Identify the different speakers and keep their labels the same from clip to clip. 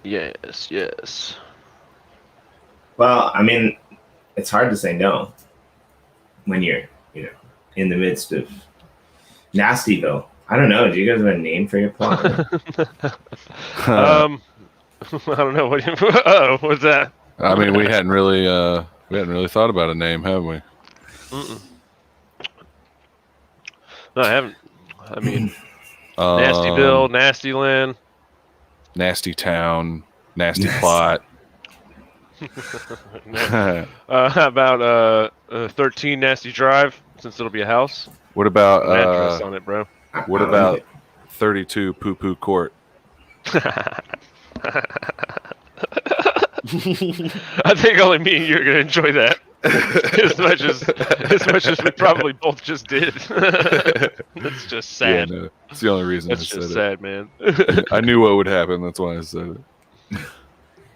Speaker 1: Yes, yes.
Speaker 2: Well, I mean, it's hard to say no when you're, you know, in the midst of Nastyville. I don't know. Do you guys have a name for your plot?
Speaker 1: I don't know. What's that?
Speaker 3: I mean, we hadn't really thought about a name, have we?
Speaker 1: Mm-mm. No, I haven't. I mean, Nastyville, Nastyland,
Speaker 3: Nasty Town, Nasty Plot.
Speaker 1: How about 13 Nasty Drive, since it'll be a house?
Speaker 3: What about
Speaker 1: An address on it, bro?
Speaker 3: What about 32 Poo Poo Court?
Speaker 1: I think only me and you are gonna enjoy that as much as we probably both just did. That's just sad.
Speaker 3: Yeah, no, it's the only reason
Speaker 1: That's
Speaker 3: I said
Speaker 1: just
Speaker 3: it.
Speaker 1: sad, man.
Speaker 3: I knew what would happen. That's why I said it.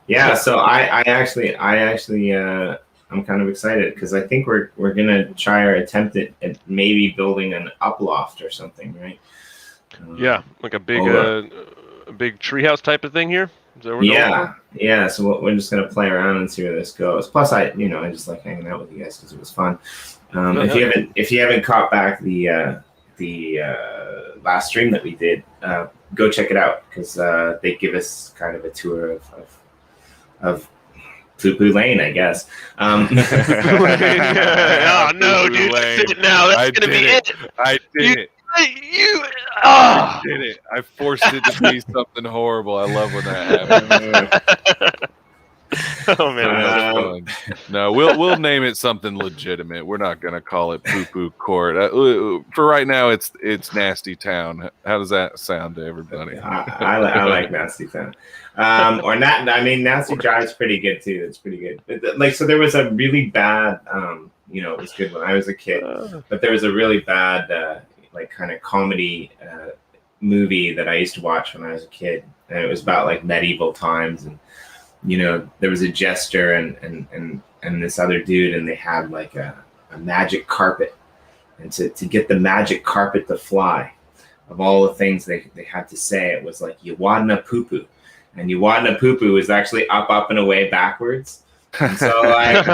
Speaker 2: Yeah, so I actually I'm kind of excited because I think we're gonna try our attempt at maybe building an UpLoft or something, right?
Speaker 1: Yeah, like a big treehouse type of thing here. Is that what we're going for?
Speaker 2: Yeah. So we're just gonna play around and see where this goes. Plus, I just like hanging out with you guys because it was fun. If you haven't caught back the last stream that we did, go check it out because they give us kind of a tour of Poo Poo Lane, I guess.
Speaker 1: Oh no, dude! That's it now. That's gonna be it.
Speaker 3: I did it.
Speaker 1: I
Speaker 3: did it. I forced it to be something horrible. I love when that happens.
Speaker 1: Oh man,
Speaker 3: no, we'll name it something legitimate. We're not gonna call it Poo Poo Court. For right now, it's Nasty Town. How does that sound to everybody?
Speaker 2: I like Nasty Town. Or not. I mean, Nasty Drive's pretty good too. It's pretty good. Like, so there was a really bad. It was good when I was a kid, but there was a really bad, like, kind of comedy movie that I used to watch when I was a kid, and it was about like medieval times, and there was a jester and this other dude, and they had like a magic carpet, and to get the magic carpet to fly, of all the things they had to say, it was like Yawadna Poo Poo, and Yawadna Poo Poo is actually up and away backwards. And so like,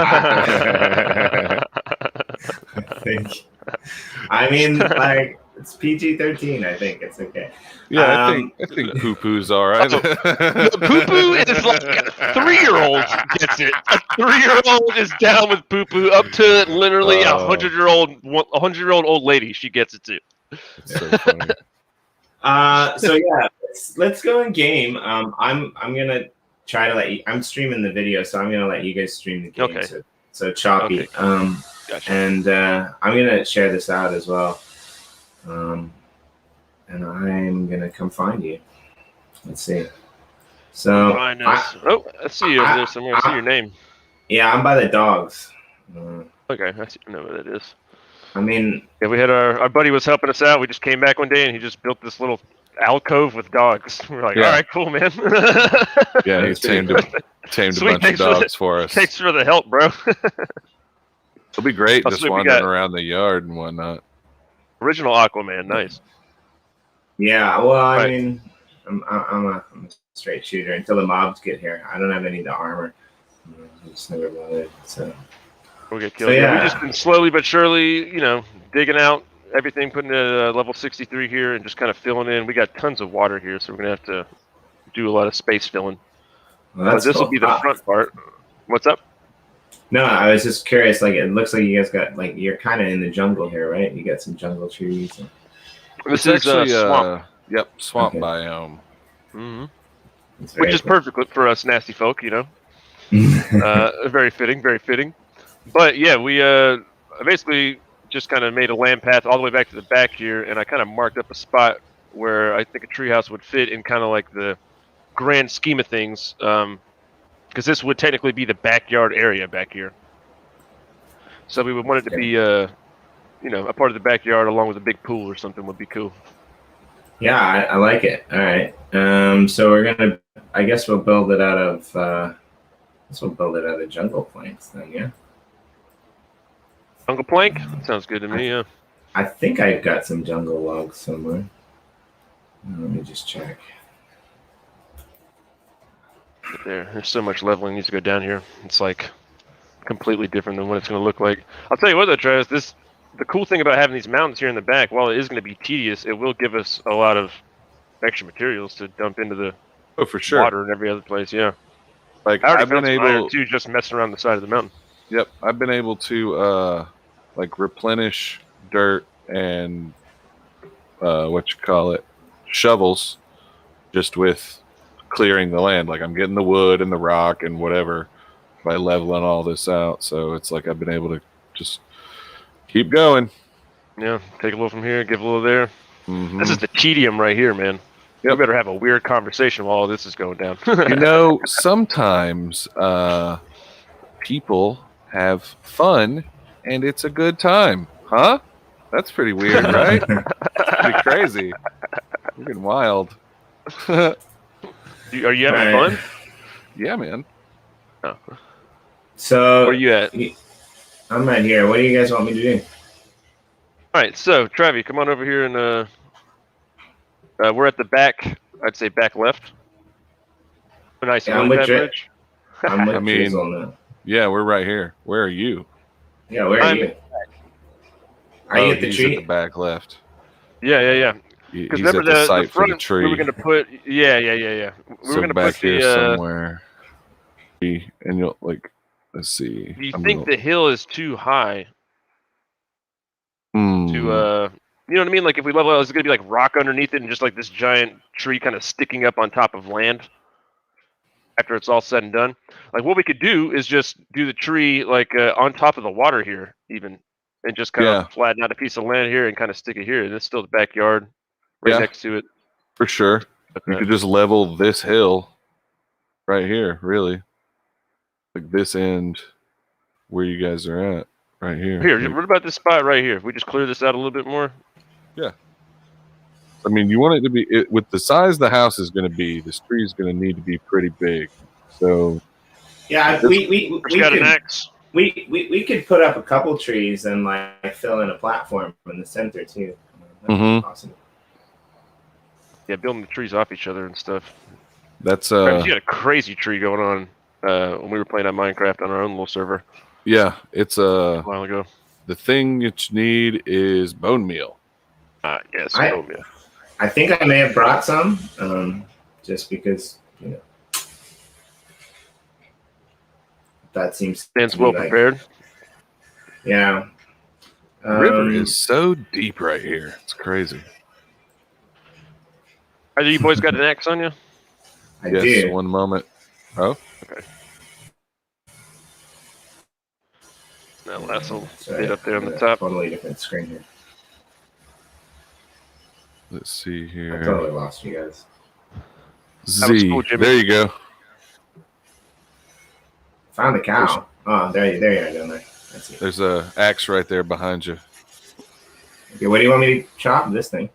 Speaker 2: I think, like, it's PG-13. I think it's okay.
Speaker 3: Yeah, I think Poo Poo's all right.
Speaker 1: Poo Poo is like a 3-year-old gets it. A 3-year-old is down with Poo Poo, up to literally a 100-year-old old lady. She gets it too.
Speaker 3: It's so funny.
Speaker 2: So yeah, let's go in game. I'm gonna try to let you. I'm streaming the video, so I'm gonna let you guys stream the game.
Speaker 1: Okay.
Speaker 2: So choppy.
Speaker 1: Okay. Gotcha.
Speaker 2: And I'm gonna share this out as well. And I'm gonna come find you. Let's see. So
Speaker 1: I see you over there somewhere. I see your name.
Speaker 2: Yeah, I'm by the dogs.
Speaker 1: Okay, I know what that is.
Speaker 2: I mean,
Speaker 1: yeah, we had our buddy was helping us out. We just came back one day and he just built this little alcove with dogs. We're like, all right, cool, man.
Speaker 3: Yeah, he tamed a bunch of dogs for us.
Speaker 1: Thanks for the help, bro.
Speaker 3: It'll be great just wandering around the yard and whatnot.
Speaker 1: Original Aquaman, nice.
Speaker 2: Yeah, well, I mean, I'm a straight shooter until the mobs get here. I don't have any of the armor. I just never bothered. So
Speaker 1: we'll get killed. So, yeah, we've just been slowly but surely, digging out everything, putting it at level 63 here, and just kind of filling in. We got tons of water here, so we're gonna have to do a lot of space filling. Well, this will be the front part. What's up?
Speaker 2: No, I was just curious. Like, it looks like you guys got, like, you're kind of in the jungle here, right? You got some jungle trees.
Speaker 1: This is actually
Speaker 3: swamp. Yep, swamp biome.
Speaker 1: Mm-hmm. Which is perfect for us nasty folk, Very fitting, very fitting. But yeah, we basically just kind of made a land path all the way back to the back here, and I kind of marked up a spot where I think a treehouse would fit in kind of like the grand scheme of things, because this would technically be the backyard area back here. So we would want it to be, a part of the backyard along with a big pool or something would be cool.
Speaker 2: Yeah, I like it. All right. So we're gonna. I guess we'll build it out of. Jungle planks then. Yeah.
Speaker 1: Jungle plank? Sounds good to me. Yeah.
Speaker 2: I think I've got some jungle logs somewhere. Let me just check.
Speaker 1: There's so much leveling needs to go down here. It's like completely different than what it's going to look like. I'll tell you what though, Travis, the cool thing about having these mountains here in the back, while it is going to be tedious, it will give us a lot of extra materials to dump into the
Speaker 3: for sure.
Speaker 1: water and every other place. Yeah,
Speaker 3: Like
Speaker 1: I already
Speaker 3: I've been
Speaker 1: found some iron
Speaker 3: able
Speaker 1: too, just messing around the side of the mountain.
Speaker 3: Yep, I've been able to like replenish dirt and shovels just with clearing the land. Like I'm getting the wood and the rock and whatever by leveling all this out. So it's like I've been able to just keep going.
Speaker 1: Yeah, take a little from here, give a little there.
Speaker 3: Mm-hmm.
Speaker 1: This is the tedium right here, man.
Speaker 3: Yep.
Speaker 1: We better have a weird conversation while all this is going down.
Speaker 3: You know, sometimes people have fun and it's a good time. Huh? That's pretty weird, right? That's pretty crazy. You're getting wild.
Speaker 1: Are you having fun?
Speaker 3: Yeah, man.
Speaker 1: Oh.
Speaker 2: So
Speaker 1: where are you at?
Speaker 2: I'm right here. What do you guys want me to do?
Speaker 1: All right, so Travi, come on over here and we're at the back. I'd say back left. A nice
Speaker 2: I'm with
Speaker 1: bridge.
Speaker 2: I'm with
Speaker 3: I mean,
Speaker 2: Drizzle now.
Speaker 3: Yeah, we're right here. Where are you?
Speaker 2: Yeah, where are you? Are you at the
Speaker 3: he's
Speaker 2: tree?
Speaker 3: At the back left.
Speaker 1: Yeah.
Speaker 3: Because
Speaker 1: remember
Speaker 3: at the site
Speaker 1: front,
Speaker 3: for the tree.
Speaker 1: we were going to put. Yeah. We were going to
Speaker 3: back
Speaker 1: put
Speaker 3: here
Speaker 1: the.
Speaker 3: somewhere. And you'll like. Let's see.
Speaker 1: Do you think the hill is too high? To you know what I mean? Like if we level out, it's going to be like rock underneath it and just like this giant tree kind of sticking up on top of land. After it's all said and done, like what we could do is just do the tree like on top of the water here, even, and just kind of flatten out a piece of land here and kind of stick it here. And it's still the backyard, right next to it.
Speaker 3: For sure, you could just level this hill, right here, really, like this end where you guys are at, right here.
Speaker 1: Here, what about this spot right here? If we just clear this out a little bit more.
Speaker 3: Yeah. I mean, you want it to be with the size the house is going to be. This tree is going to need to be pretty big. So,
Speaker 2: yeah, we
Speaker 1: got an axe.
Speaker 2: We could put up a couple trees and like fill in a platform in the center too. That's possible.
Speaker 1: Yeah, building the trees off each other and stuff.
Speaker 3: That's
Speaker 1: you had a crazy tree going on when we were playing on Minecraft on our own little server.
Speaker 3: Yeah, it's
Speaker 1: a while ago.
Speaker 3: The thing that you need is bone meal.
Speaker 1: Yes, bone meal.
Speaker 2: I think I may have brought some, just because, you know, that seems
Speaker 1: stands well prepared.
Speaker 2: Yeah.
Speaker 3: The river is so deep right here. It's crazy.
Speaker 1: Are you boys got an axe on you?
Speaker 2: I do.
Speaker 3: One moment. Oh,
Speaker 1: okay. That last little bit up there on the top.
Speaker 2: Totally different screen here.
Speaker 3: Let's see here.
Speaker 2: I totally lost you guys.
Speaker 3: Z. There you go.
Speaker 2: Found the cow. Oh, there you are down there.
Speaker 3: There's a axe right there behind you.
Speaker 2: Okay, what do you want me to chop? This thing?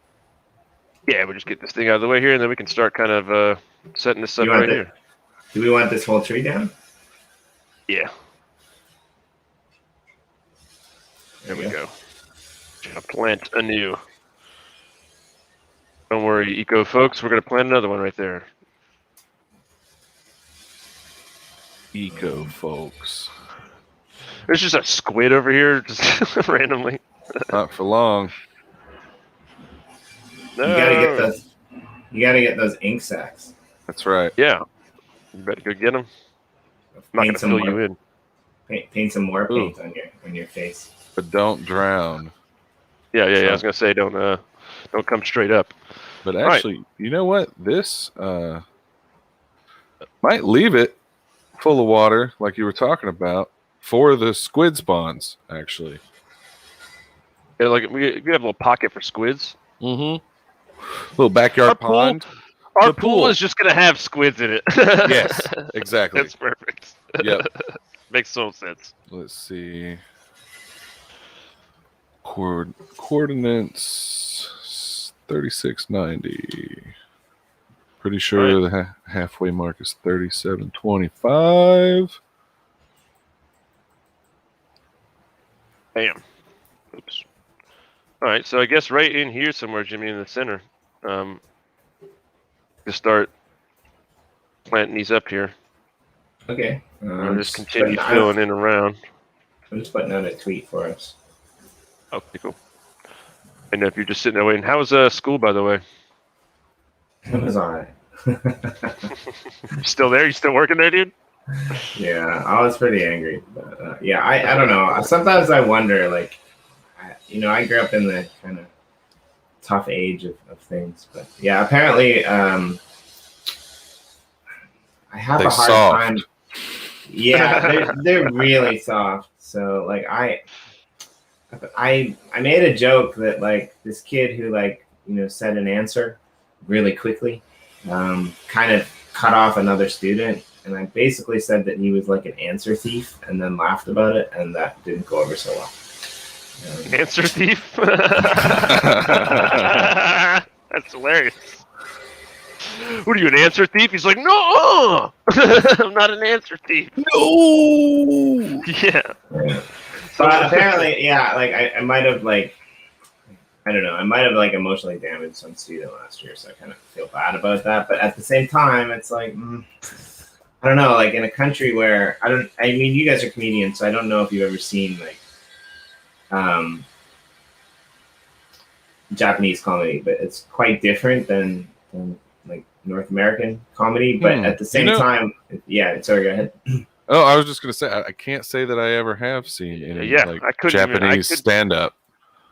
Speaker 1: Yeah, we'll just get this thing out of the way here, and then we can start kind of setting this up right here.
Speaker 2: Do we want this whole tree down?
Speaker 1: Yeah. There we go. Plant anew. Don't worry, eco folks. We're going to plant another one right there.
Speaker 3: Eco folks.
Speaker 1: There's just a squid over here, just randomly.
Speaker 3: Not for long.
Speaker 2: No. You gotta get those ink sacks.
Speaker 3: That's right.
Speaker 1: Yeah. You better go get them. I'm not going to fill you in.
Speaker 2: Paint some more paint on your face.
Speaker 3: But don't drown.
Speaker 1: Yeah. I was going to say, don't come straight up.
Speaker 3: But actually, you know what? This might leave it full of water, like you were talking about, for the squid spawns, actually.
Speaker 1: Yeah, like we have a little pocket for squids.
Speaker 3: Mm-hmm. Little backyard pond.
Speaker 1: Our pool is just going to have squids in it.
Speaker 3: Yes, exactly.
Speaker 1: That's perfect.
Speaker 3: Yep.
Speaker 1: Makes so sense.
Speaker 3: Let's see. Coordinates 3690. Pretty sure the halfway mark is 3725.
Speaker 1: Bam. Oops. All right, so I guess right in here somewhere, Jimmy, in the center, to start planting these up here.
Speaker 2: Okay.
Speaker 1: I'll just continue filling in around.
Speaker 2: I'm just putting out a tweet for us.
Speaker 1: Okay, cool. And if you're just sitting there waiting, how was school, by the way?
Speaker 2: It was alright.
Speaker 1: Still there? You still working there, dude?
Speaker 2: Yeah, I was pretty angry. But, yeah, I don't know. Sometimes I wonder, like, I grew up in the kind of tough age of things. But yeah, apparently I have a hard time. Yeah, they're really soft. So like I made a joke that like this kid who like said an answer really quickly kind of cut off another student, and I basically said that he was like an answer thief, and then laughed about it, and that didn't go over so well.
Speaker 1: Answer thief? That's hilarious. What are you, an answer thief? He's like, no, I'm not an answer thief.
Speaker 3: No.
Speaker 1: Yeah.
Speaker 2: So apparently, yeah, like I might have like, I don't know, I might have like emotionally damaged some student last year, so I kind of feel bad about that. But at the same time, it's like, I don't know, like in a country where I mean, you guys are comedians, so I don't know if you've ever seen like Japanese comedy, but it's quite different than like North American comedy. But at the same time, yeah. Sorry, go ahead.
Speaker 3: Oh, I was just gonna say I can't say that I ever have seen any like Japanese stand-up.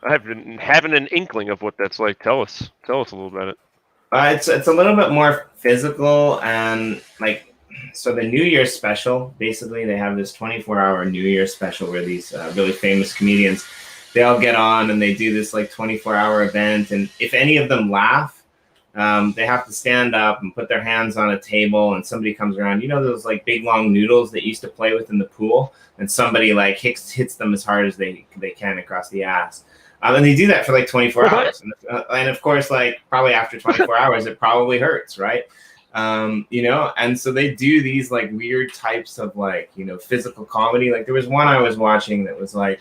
Speaker 1: I have been having an inkling of what that's like. Tell us a little about it.
Speaker 2: It's a little bit more physical, and like, so the New Year's special, basically they have this 24-hour New Year's special where these really famous comedians, they all get on and they do this like 24-hour event, and if any of them laugh, they have to stand up and put their hands on a table, and somebody comes around. You know those like big long noodles that you used to play with in the pool, and somebody like hits them as hard as they can across the ass. And they do that for like 24 hours. And of course, like probably after 24 hours, it probably hurts, right? And so they do these like weird types of like, physical comedy. Like there was one I was watching that was like,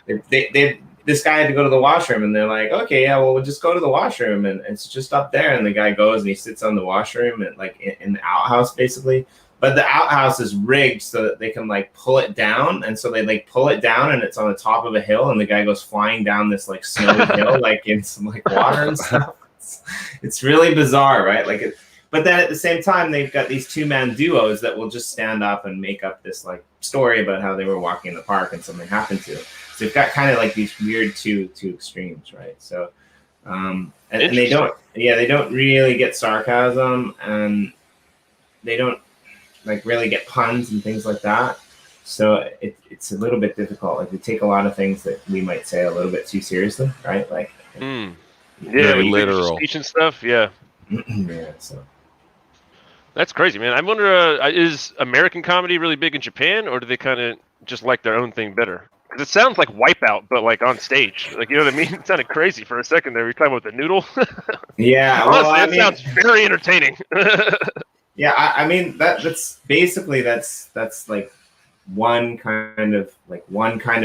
Speaker 2: this guy had to go to the washroom, and they're like, okay, yeah, well, we'll just go to the washroom, and it's just up there. And the guy goes and he sits on the washroom and like in the outhouse basically. But the outhouse is rigged so that they can like pull it down, and so they like pull it down, and it's on the top of a hill, and the guy goes flying down this like snowy hill, like in some like water and stuff. It's really bizarre, right? Like, but then at the same time, they've got these two-man duos that will just stand up and make up this like story about how they were walking in the park and something happened to them. So you've got kind of like these weird two extremes, right? So, and they don't really get sarcasm, and they don't like really get puns and things like that. So it's a little bit difficult. Like they take a lot of things that we might say a little bit too seriously, right? Like
Speaker 3: very literal
Speaker 1: speech and stuff. Yeah.
Speaker 2: Yeah. So
Speaker 1: that's crazy, man. I wonder, is American comedy really big in Japan, or do they kind of just like their own thing better? Because it sounds like Wipeout, but like on stage. Like, you know what I mean? It sounded crazy for a second there. You're talking about the noodle.
Speaker 2: Yeah.
Speaker 1: Honestly, it sounds very entertaining.
Speaker 2: Yeah, I mean that's basically that's like one kind of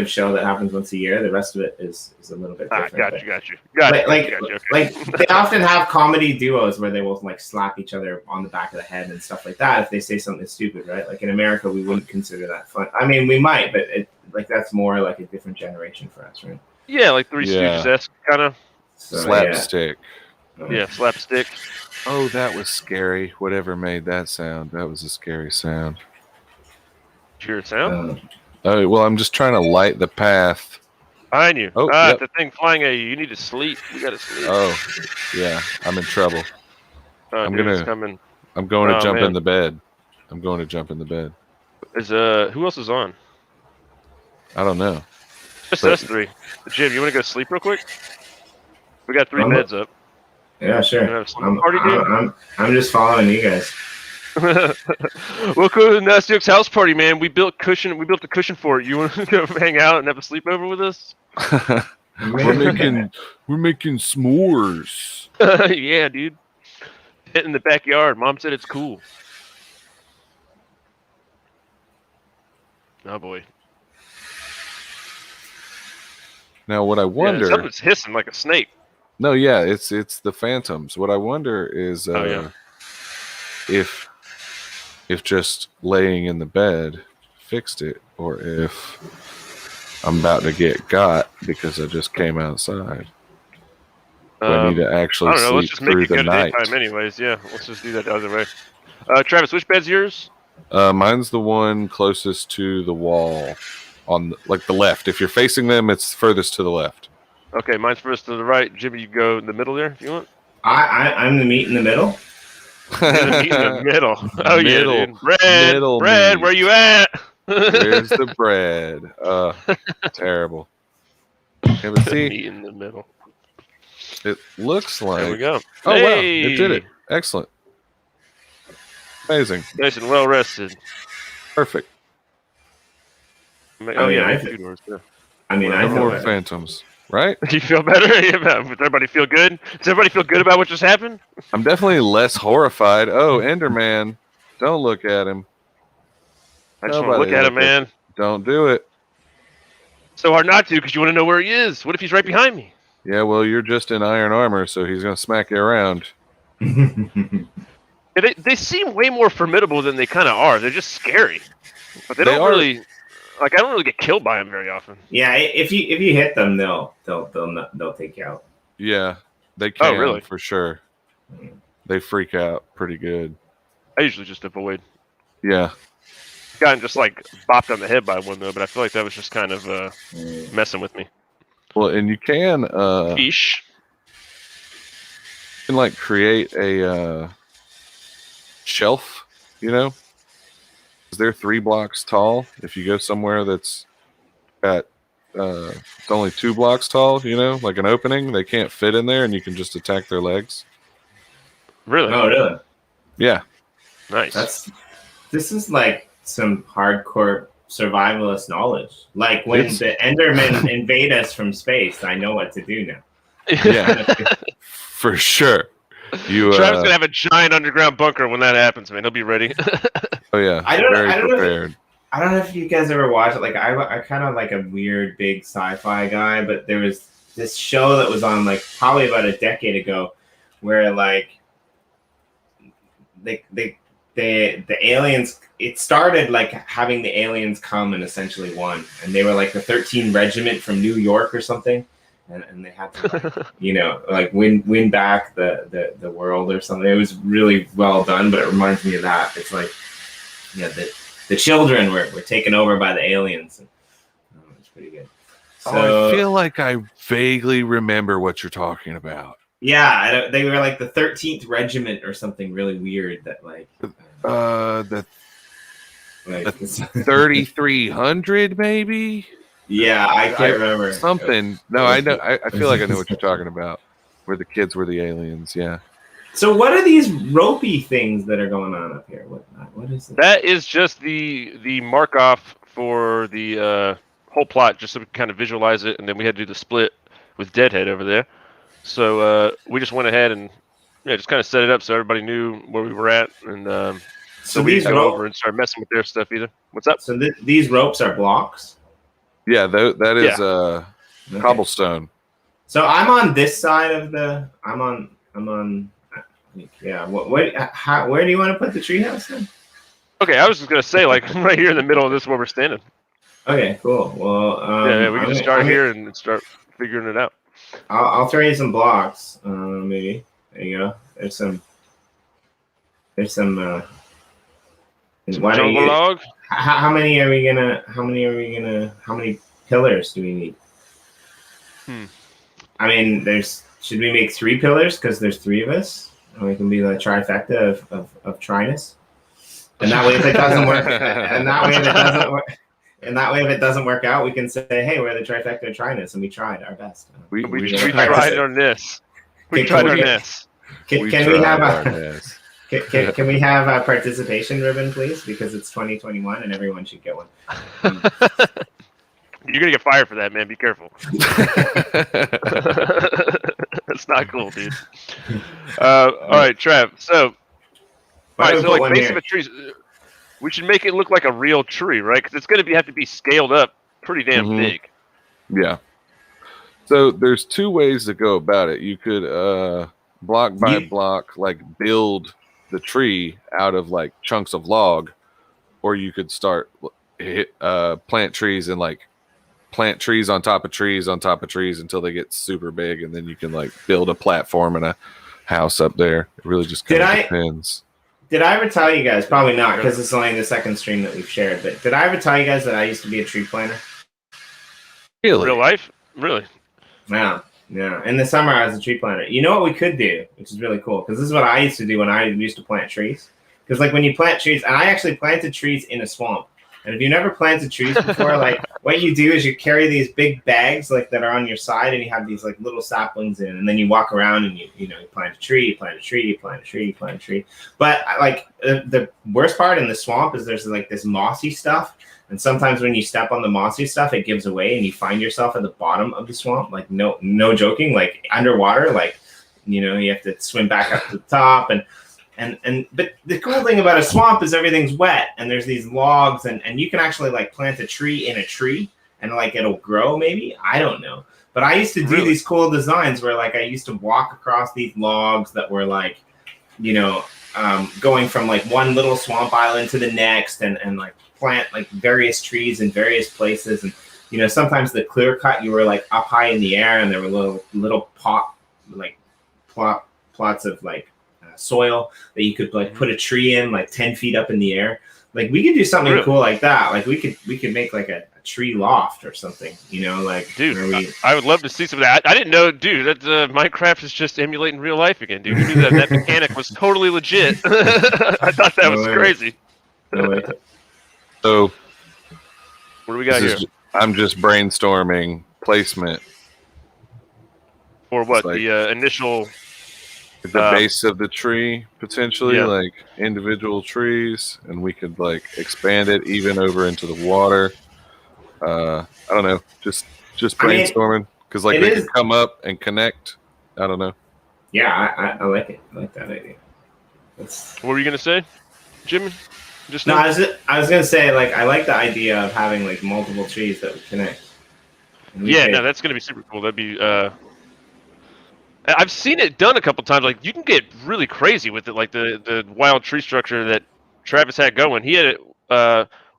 Speaker 2: show that happens once a year. The rest of it is a little bit different.
Speaker 1: Got you.
Speaker 2: Like they often have comedy duos where they will like slap each other on the back of the head and stuff like that if they say something stupid, right? Like in America, we wouldn't consider that fun. I mean, we might, but that's more like a different generation for us, right?
Speaker 1: Yeah, like Three Stooges-esque kind of
Speaker 3: slapstick.
Speaker 1: Yeah, slapstick.
Speaker 3: Oh, that was scary. Whatever made that sound, that was a scary sound.
Speaker 1: Did you hear a sound?
Speaker 3: Oh, well, I'm just trying to light the path.
Speaker 1: Behind you.
Speaker 3: Oh, yep.
Speaker 1: The thing flying at you. You need to sleep. You got to sleep.
Speaker 3: Oh, yeah. I'm in trouble.
Speaker 1: I'm going to
Speaker 3: jump in the bed. I'm going to jump in the bed.
Speaker 1: Who else is on?
Speaker 3: I don't know.
Speaker 1: Just us three. Jim, you want to go sleep real quick? We got 3 beds up.
Speaker 2: Yeah, sure. I'm just following you guys.
Speaker 1: Welcome to Nasty Oak's house party, man. We built a cushion for it. You want to go hang out and have a sleepover with us?
Speaker 3: We're making s'mores.
Speaker 1: Yeah, dude. Hit in the backyard. Mom said it's cool. Oh boy.
Speaker 3: Now, what I wonder...
Speaker 1: Yeah, something's hissing like a snake.
Speaker 3: No, yeah, it's the phantoms. What I wonder is if if just laying in the bed fixed it, or if I'm about to get got because I just came outside. Do I need to actually
Speaker 1: I don't know. Let's
Speaker 3: sleep
Speaker 1: just make
Speaker 3: through
Speaker 1: it
Speaker 3: the
Speaker 1: go to
Speaker 3: night?
Speaker 1: daytime, anyways. Yeah, let's just do that the other way. Travis, which bed's yours?
Speaker 3: Mine's the one closest to the wall, on like the left. If you're facing them, it's furthest to the left.
Speaker 1: Okay, mine's first to the right. Jimmy, you go in the middle there if you want.
Speaker 2: I'm the meat in the middle.
Speaker 1: You're the meat in the middle. Oh
Speaker 3: Middle.
Speaker 1: yeah, dude. Bread,
Speaker 3: Middle
Speaker 1: bread.
Speaker 3: meat.
Speaker 1: Where you at?
Speaker 3: Where's the bread? Terrible. Yeah, but see,
Speaker 1: Meat in the middle.
Speaker 3: it looks like.
Speaker 1: There we go.
Speaker 3: Oh wow,
Speaker 1: Hey!
Speaker 3: it did it. Excellent. Amazing.
Speaker 1: Nice and well rested.
Speaker 3: Perfect.
Speaker 1: Oh
Speaker 2: mean,
Speaker 1: yeah,
Speaker 2: I
Speaker 1: I
Speaker 2: feel-
Speaker 1: two doors. Yeah.
Speaker 2: I mean, I
Speaker 3: No
Speaker 2: feel
Speaker 3: more
Speaker 2: better.
Speaker 3: phantoms, right?
Speaker 1: You feel better? Does everybody feel good? Does everybody feel good about what just happened?
Speaker 3: I'm definitely less horrified. Oh, Enderman. Don't look at him.
Speaker 1: I just want to
Speaker 3: Nobody
Speaker 1: look at him,
Speaker 3: look at-
Speaker 1: man.
Speaker 3: Don't do it.
Speaker 1: So hard not to, because you want to know where he is. What if he's right behind me?
Speaker 3: Yeah, well, you're just in iron armor, so he's going to smack you around.
Speaker 1: Yeah, they seem way more formidable than they kind of are. They're just scary, but they
Speaker 3: They
Speaker 1: don't
Speaker 3: are-
Speaker 1: really. Like, I don't really get killed by them very often.
Speaker 2: Yeah, if you hit them, they'll take you out.
Speaker 3: Yeah, they can,
Speaker 1: really?
Speaker 3: for sure. They freak out pretty good.
Speaker 1: I usually just avoid.
Speaker 3: Yeah.
Speaker 1: Gotten just like bopped on the head by one though, but I feel like that was just kind of messing with me.
Speaker 3: Well, and you can
Speaker 1: Fish.
Speaker 3: like create a shelf, you know? 'Cause they're 3 blocks tall. If you go somewhere that's at it's only 2 blocks tall, you know, like an opening, they can't fit in there, and you can just attack their legs.
Speaker 1: Really?
Speaker 2: Oh, really?
Speaker 3: Yeah.
Speaker 1: Nice.
Speaker 2: This is like some hardcore survivalist knowledge. Like when
Speaker 3: It's-
Speaker 2: the Endermen invade us from space, I know what to do now.
Speaker 3: Yeah, for sure. You
Speaker 1: Travis gonna have a giant underground bunker when that happens, man. He'll be ready.
Speaker 3: oh yeah,
Speaker 2: I don't know-
Speaker 3: very
Speaker 2: I don't know if-
Speaker 3: prepared.
Speaker 2: I don't know if you guys ever watched it. Like I kind of like a weird big sci-fi guy, but there was this show that was on like probably about a decade ago, where like the aliens. It started like having the aliens come and essentially won, and they were like the 13 Regiment from New York or something, and they had to like, like win back the world or something. It was really well done, but it reminds me of that. It's like the children were taken over by the aliens. And, it's pretty good. So,
Speaker 3: Oh, I feel like I vaguely remember what you're talking about.
Speaker 2: yeah, they were like the 13th Regiment or something really weird that like
Speaker 3: The
Speaker 2: like
Speaker 3: 3300 maybe?
Speaker 2: yeah, I can't remember
Speaker 3: Something. No, I know. I feel like I know what you're talking about. Where the kids were the aliens, yeah.
Speaker 2: So what are these ropey things that are going on up here? What is it?
Speaker 1: That is just the mark off for the whole plot, just so we can kind of visualize it, and then we had to do the split with Deadhead over there. So we just went ahead and just kind of set it up so everybody knew where we were at, and
Speaker 2: So
Speaker 1: we
Speaker 2: these
Speaker 1: didn't go over
Speaker 2: ropes.
Speaker 1: and start messing with their stuff either. What's up?
Speaker 2: So these ropes are blocks.
Speaker 3: Yeah, that is
Speaker 2: Okay.
Speaker 3: cobblestone.
Speaker 2: So I'm on this side of the. I'm on. Yeah. Where do you want to put the treehouse then?
Speaker 1: Okay, I was just gonna say, like, right here in the middle of this, where we're standing.
Speaker 2: Okay, cool. Well,
Speaker 1: Yeah, we can just start here and start figuring it out.
Speaker 2: I'll throw you some blocks. Maybe there you go. There's some. Why don't
Speaker 1: Jungle
Speaker 2: you?
Speaker 1: log.
Speaker 2: How many are we gonna? How many pillars do we need? I mean, should we make 3 pillars because there's 3 of us, and we can be the trifecta of triness. And that way, if it doesn't work, if it doesn't work out, we can say, "Hey, we're the trifecta of triness, and we tried our best."
Speaker 1: We
Speaker 2: Yeah.
Speaker 1: tried our ness. We
Speaker 2: Can
Speaker 1: tried
Speaker 2: we
Speaker 1: our
Speaker 2: get-
Speaker 1: ness.
Speaker 2: Can we
Speaker 3: tried
Speaker 2: have
Speaker 3: our
Speaker 2: a
Speaker 3: best.
Speaker 2: can we have a participation ribbon, please? Because it's 2021, and everyone should get one.
Speaker 1: You're gonna get fired for that, man. Be careful. That's not cool, dude. All right, Trev. So,
Speaker 2: Why don't we
Speaker 1: so
Speaker 2: put
Speaker 1: like
Speaker 2: one
Speaker 1: base
Speaker 2: here?
Speaker 1: of a tree, we should make it look like a real tree, right? Because it's gonna have to be scaled up pretty damn
Speaker 3: Mhm.
Speaker 1: big.
Speaker 3: Yeah. So there's 2 ways to go about it. You could block by block, like build the tree out of like chunks of log, or you could start plant trees and like plant trees on top of trees on top of trees until they get super big, and then you can like build a platform and a house up there. It really just kind of depends.
Speaker 2: Did I ever tell you guys? Probably not, because it's only the second stream that we've shared. But did I ever tell you guys that I used to be a tree planter?
Speaker 3: Really?
Speaker 1: Real life? Really?
Speaker 2: Yeah. Yeah. In the summer, I was a tree planter. You know what we could do, which is really cool, because this is what I used to do when I used to plant trees. Because like when you plant trees, and I actually planted trees in a swamp. And if you never planted trees before, like what you do is you carry these big bags like that are on your side, and you have these like little saplings in, and then you walk around and you plant a tree, you plant a tree, you plant a tree, you plant a tree. But like the worst part in the swamp is there's like this mossy stuff, and sometimes when you step on the mossy stuff, it gives away, and you find yourself at the bottom of the swamp. Like no joking, like underwater, like you have to swim back up to the top but the cool thing about a swamp is everything's wet, and there's these logs, and you can actually like plant a tree in a tree, and like it'll grow maybe. I don't know. But I used to do these cool designs where like I used to walk across these logs that were like, going from like one little swamp island to the next, and like plant like various trees in various places. And sometimes the clear cut, you were like up high in the air, and there were little plots of like soil that you could like put a tree in like 10 feet up in the air. Like we could do something cool like that. Like we could make like a tree loft or something, like
Speaker 1: dude. I would love to see some of that. I didn't know, dude, that Minecraft is just emulating real life again, dude. You knew that mechanic was totally legit. I thought that was crazy.
Speaker 3: So
Speaker 1: what do we got here?
Speaker 3: I'm just brainstorming placement
Speaker 1: for what the initial.
Speaker 3: The base of the tree, potentially, like individual trees, and we could like expand it even over into the water. I don't know, just brainstorming, because like they could come up and connect. I don't know.
Speaker 2: Yeah, I like it. I like that idea.
Speaker 1: What were you gonna say, Jimmy?
Speaker 2: I was gonna say like I like the idea of having like multiple trees that would connect.
Speaker 1: No, that's gonna be super cool. That'd be. I've seen it done a couple times. Like you can get really crazy with it, like the wild tree structure that Travis had going. He had it.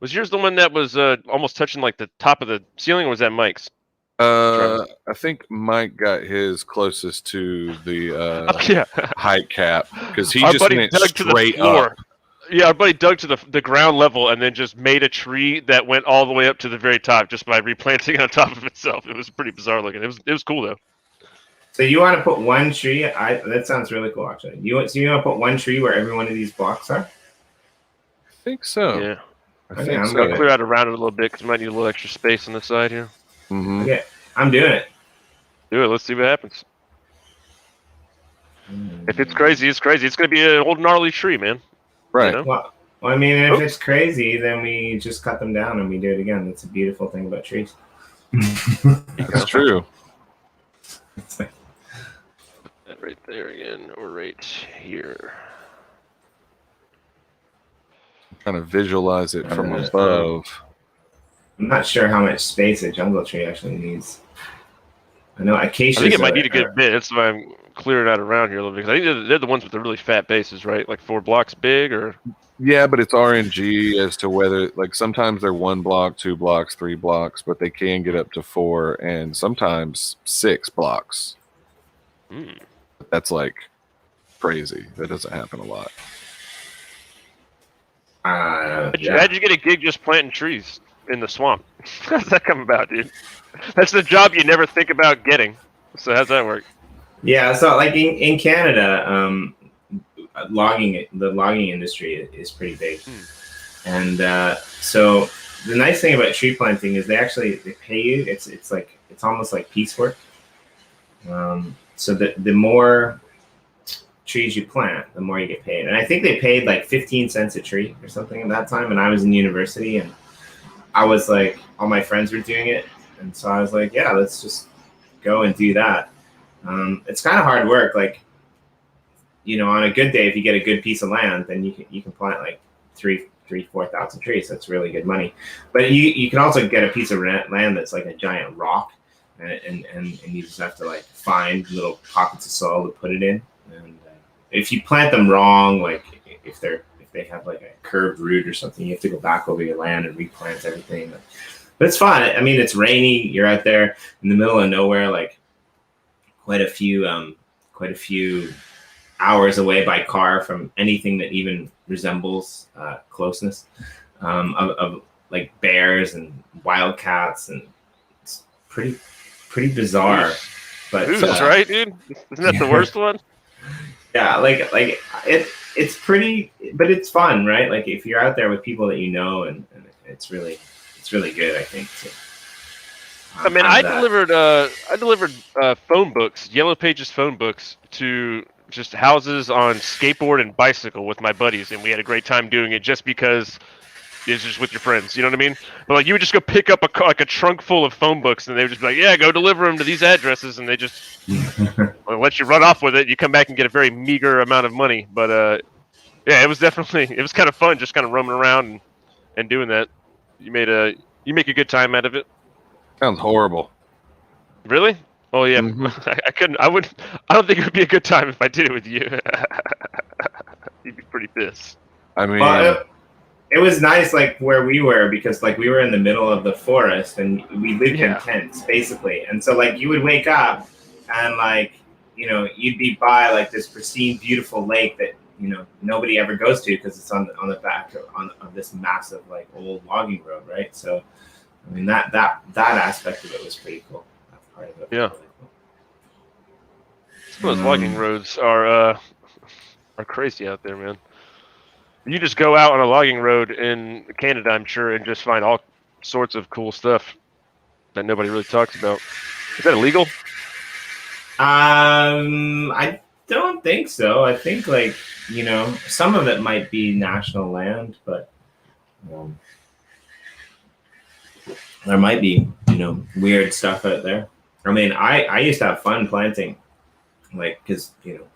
Speaker 1: Was yours the one that was almost touching like the top of the ceiling, or was that Mike's?
Speaker 3: I think Mike got his closest to the height cap, because he just went straight up.
Speaker 1: Yeah, our buddy dug to the ground level and then just made a tree that went all the way up to the very top just by replanting on top of itself. It was pretty bizarre looking. It was cool though.
Speaker 2: So you want to put one tree? That sounds really cool, actually. You want to put one tree where every one of these blocks are?
Speaker 3: I think so.
Speaker 1: Yeah.
Speaker 3: I think
Speaker 1: so. I'll clear out around it a little bit because we might need a little extra space on the side here.
Speaker 3: Mm-hmm.
Speaker 2: Okay, I'm doing it.
Speaker 1: Do it. Let's see what happens. If it's crazy, it's crazy. It's going to be an old gnarly tree, man.
Speaker 3: Right.
Speaker 2: Well, I mean, if it's crazy, then we just cut them down and we do it again. That's a beautiful thing about trees.
Speaker 3: That's true.
Speaker 1: Right there again, or right here.
Speaker 3: I'm trying to visualize it from above.
Speaker 2: I'm not sure how much space a jungle tree actually needs. I know acacias.
Speaker 1: I think it might need a good bit. That's why I'm clearing it out around here a little bit. Because I think they're the ones with the really fat bases, right? Like 4 blocks big, or.
Speaker 3: Yeah, but it's RNG as to whether, like, sometimes they're 1 block, 2 blocks, 3 blocks, but they can get up to 4 and sometimes 6 blocks. That's like crazy. That doesn't happen a lot.
Speaker 1: How'd you get a gig just planting trees in the swamp? How's that come about, dude? That's the job you never think about getting. So how's that work?
Speaker 2: Yeah, so like in Canada, the logging industry is pretty big, and so the nice thing about tree planting is they pay you. It's almost like piecework. So the more trees you plant, the more you get paid. And I think they paid like 15 cents a tree or something at that time. And I was in university, and I was like, all my friends were doing it, and so I was like, yeah, let's just go and do that. It's kind of hard work. Like, on a good day, if you get a good piece of land, then you can plant like 4,000 trees. That's really good money. But you can also get a piece of land that's like a giant rock. And you just have to like find little pockets of soil to put it in, and if you plant them wrong, like if they have like a curved root or something, you have to go back over your land and replant everything. But it's fun. I mean, it's rainy. You're out there in the middle of nowhere, like quite a few hours away by car from anything that even resembles closeness of like bears and wildcats, and it's pretty bizarre. But
Speaker 1: That's right, dude. Isn't that the worst one?
Speaker 2: Yeah, like it's pretty, but it's fun, right? Like if you're out there with people that you know, and it's really good, I think.
Speaker 1: I mean, I delivered phone books, Yellow Pages phone books, to just houses on skateboard and bicycle with my buddies, and we had a great time doing it just because it's just with your friends. You know what I mean? But like, you would just go pick up a trunk full of phone books, and they would just be like, "Yeah, go deliver them to these addresses," and they just let you run off with it. You come back and get a very meager amount of money, but yeah, it was kind of fun, just kind of roaming around and doing that. You make a good time out of it.
Speaker 3: Sounds horrible.
Speaker 1: Really? Oh yeah, I couldn't. I don't think it would be a good time if I did it with you. You'd be pretty pissed.
Speaker 3: I mean,
Speaker 2: well, it was nice, like where we were, because like we were in the middle of the forest and we lived in tents basically, and so like you would wake up and like, you know, you'd be by like this pristine, beautiful lake that, you know, nobody ever goes to because it's on the back of this massive like old logging road, right? So I mean that aspect of it was pretty cool. That part of it.
Speaker 1: Yeah. Some of those logging roads are crazy out there, man. You just go out on a logging road in Canada, I'm sure, and just find all sorts of cool stuff that nobody really talks about. Is that illegal?
Speaker 2: I don't think so. I think, like, you know, some of it might be national land, but there might be, you know, weird stuff out there. I mean, I used to have fun planting, like, because, you know,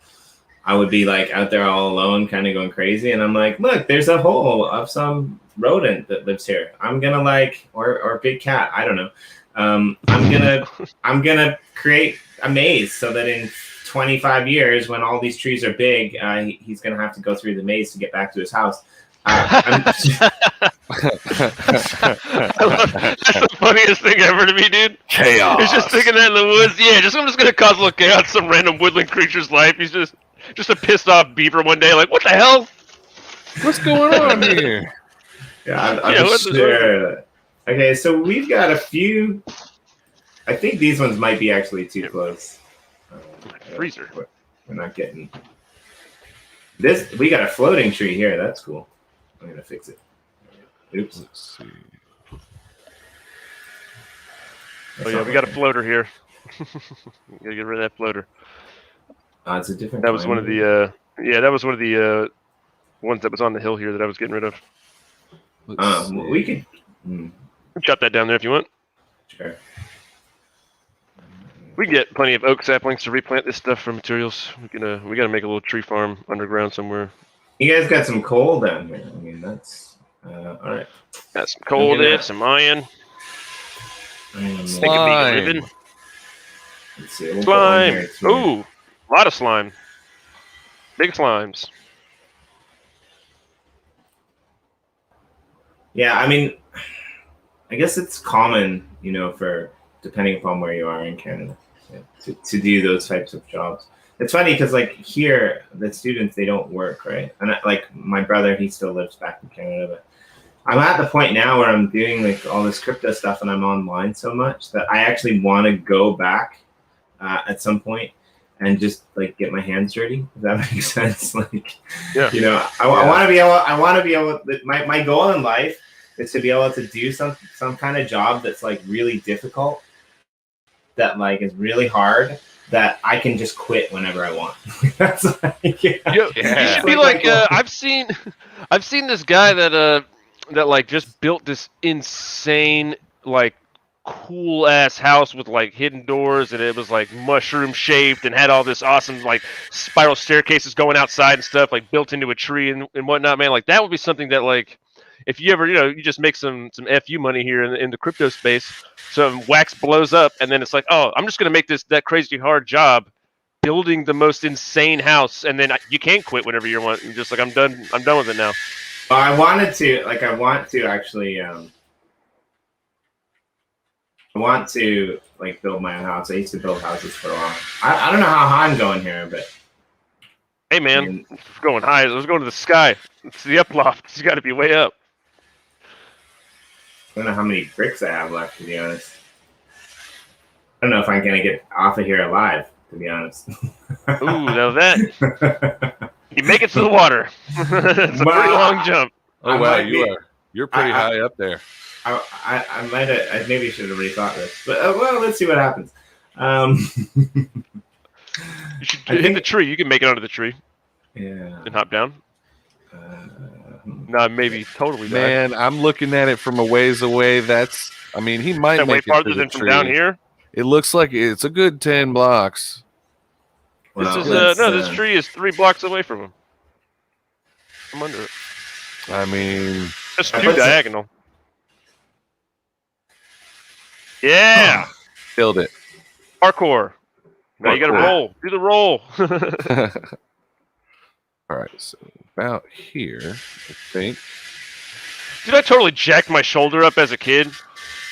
Speaker 2: I would be like out there all alone, kind of going crazy, and I'm like, look, there's a hole of some rodent that lives here. I'm gonna like, or a big cat, I don't know. I'm gonna create a maze so that in 25 years, when all these trees are big, he's gonna have to go through the maze to get back to his house.
Speaker 1: That's the funniest thing ever to me, dude.
Speaker 3: Chaos.
Speaker 1: He's just thinking that in the woods. Yeah, I'm just gonna cause a little chaos, some random woodland creature's life. He's just a pissed off beaver one day, like, what the hell?
Speaker 3: What's going on here?
Speaker 2: Yeah, I'm sure. Okay, so we've got a few. I think these ones might be actually too close.
Speaker 1: Freezer.
Speaker 2: We're not getting this. We got a floating tree here. That's cool. I'm gonna fix it. Oops.
Speaker 3: Let's see.
Speaker 1: Oh yeah, we got a floater here. Gotta get rid of that floater.
Speaker 2: It's a different.
Speaker 1: That was one of the that was one of the ones that was on the hill here that I was getting rid of.
Speaker 2: We could
Speaker 1: chop that down there if you want.
Speaker 2: Sure.
Speaker 1: We can get plenty of oak saplings to replant this stuff for materials. We gotta make a little tree farm underground somewhere.
Speaker 2: You guys got some coal down here. I mean, that's all right.
Speaker 1: Got some coal there, some iron.
Speaker 3: Slime.
Speaker 2: Let's see. We'll
Speaker 1: Slime. Ooh, a lot of slime. Big slimes.
Speaker 2: Yeah, I mean, I guess it's common, you know, for depending upon where you are in Canada, to do those types of jobs. It's funny because, like, here, the students, they don't work, right? And like my brother, he still lives back in Canada, but I'm at the point now where I'm doing like all this crypto stuff and I'm online so much that I actually want to go back at some point and just like get my hands dirty. If that makes sense. Like,
Speaker 1: yeah.
Speaker 2: You know, I want to be able. My goal in life is to be able to do some kind of job that's like really difficult, that like is really hard, that I can just quit whenever I want. That's like,
Speaker 1: You should be like I've seen this guy that like just built this insane like cool ass house with like hidden doors, and it was like mushroom shaped and had all this awesome like spiral staircases going outside and stuff, like built into a tree and whatnot, man. Like that would be something that, like, if you ever, you know, you just make some FU money here in the crypto space, some wax blows up, and then it's like, oh, I'm just gonna make that crazy hard job building the most insane house, and then you can't quit whenever you want. You're just like, I'm done with it now.
Speaker 2: Well, I want to actually, I want to like build my own house. I used to build houses for a while. I don't know how high I'm going here, but
Speaker 1: hey man, it's going high. Let's go to the sky. It's the UpLoft. It's got to be way up.
Speaker 2: I don't know how many bricks I have left, to be honest. I don't know if I'm gonna get off of here alive, to be honest.
Speaker 1: Ooh, now that you make it to the water. It's a pretty long jump.
Speaker 3: Oh wow, you're pretty high up there.
Speaker 2: I might have. I maybe should have rethought this, but well, let's see what happens.
Speaker 1: You should hit the tree. You can make it onto the tree.
Speaker 2: Yeah.
Speaker 1: And hop down. No, maybe totally.
Speaker 3: Man, I'm looking at it from a ways away. I mean, he might
Speaker 1: way
Speaker 3: make it
Speaker 1: farther
Speaker 3: to the
Speaker 1: than
Speaker 3: tree.
Speaker 1: from down here.
Speaker 3: It looks like it's a good 10 blocks.
Speaker 2: Well,
Speaker 1: this tree is 3 blocks away from him. I'm under it.
Speaker 3: I mean,
Speaker 1: just 2 diagonal. Yeah,
Speaker 3: killed it.
Speaker 1: Parkour. Now you gotta roll. Do the roll.
Speaker 3: All right, so about here, I think.
Speaker 1: Dude, I totally jacked my shoulder up as a kid.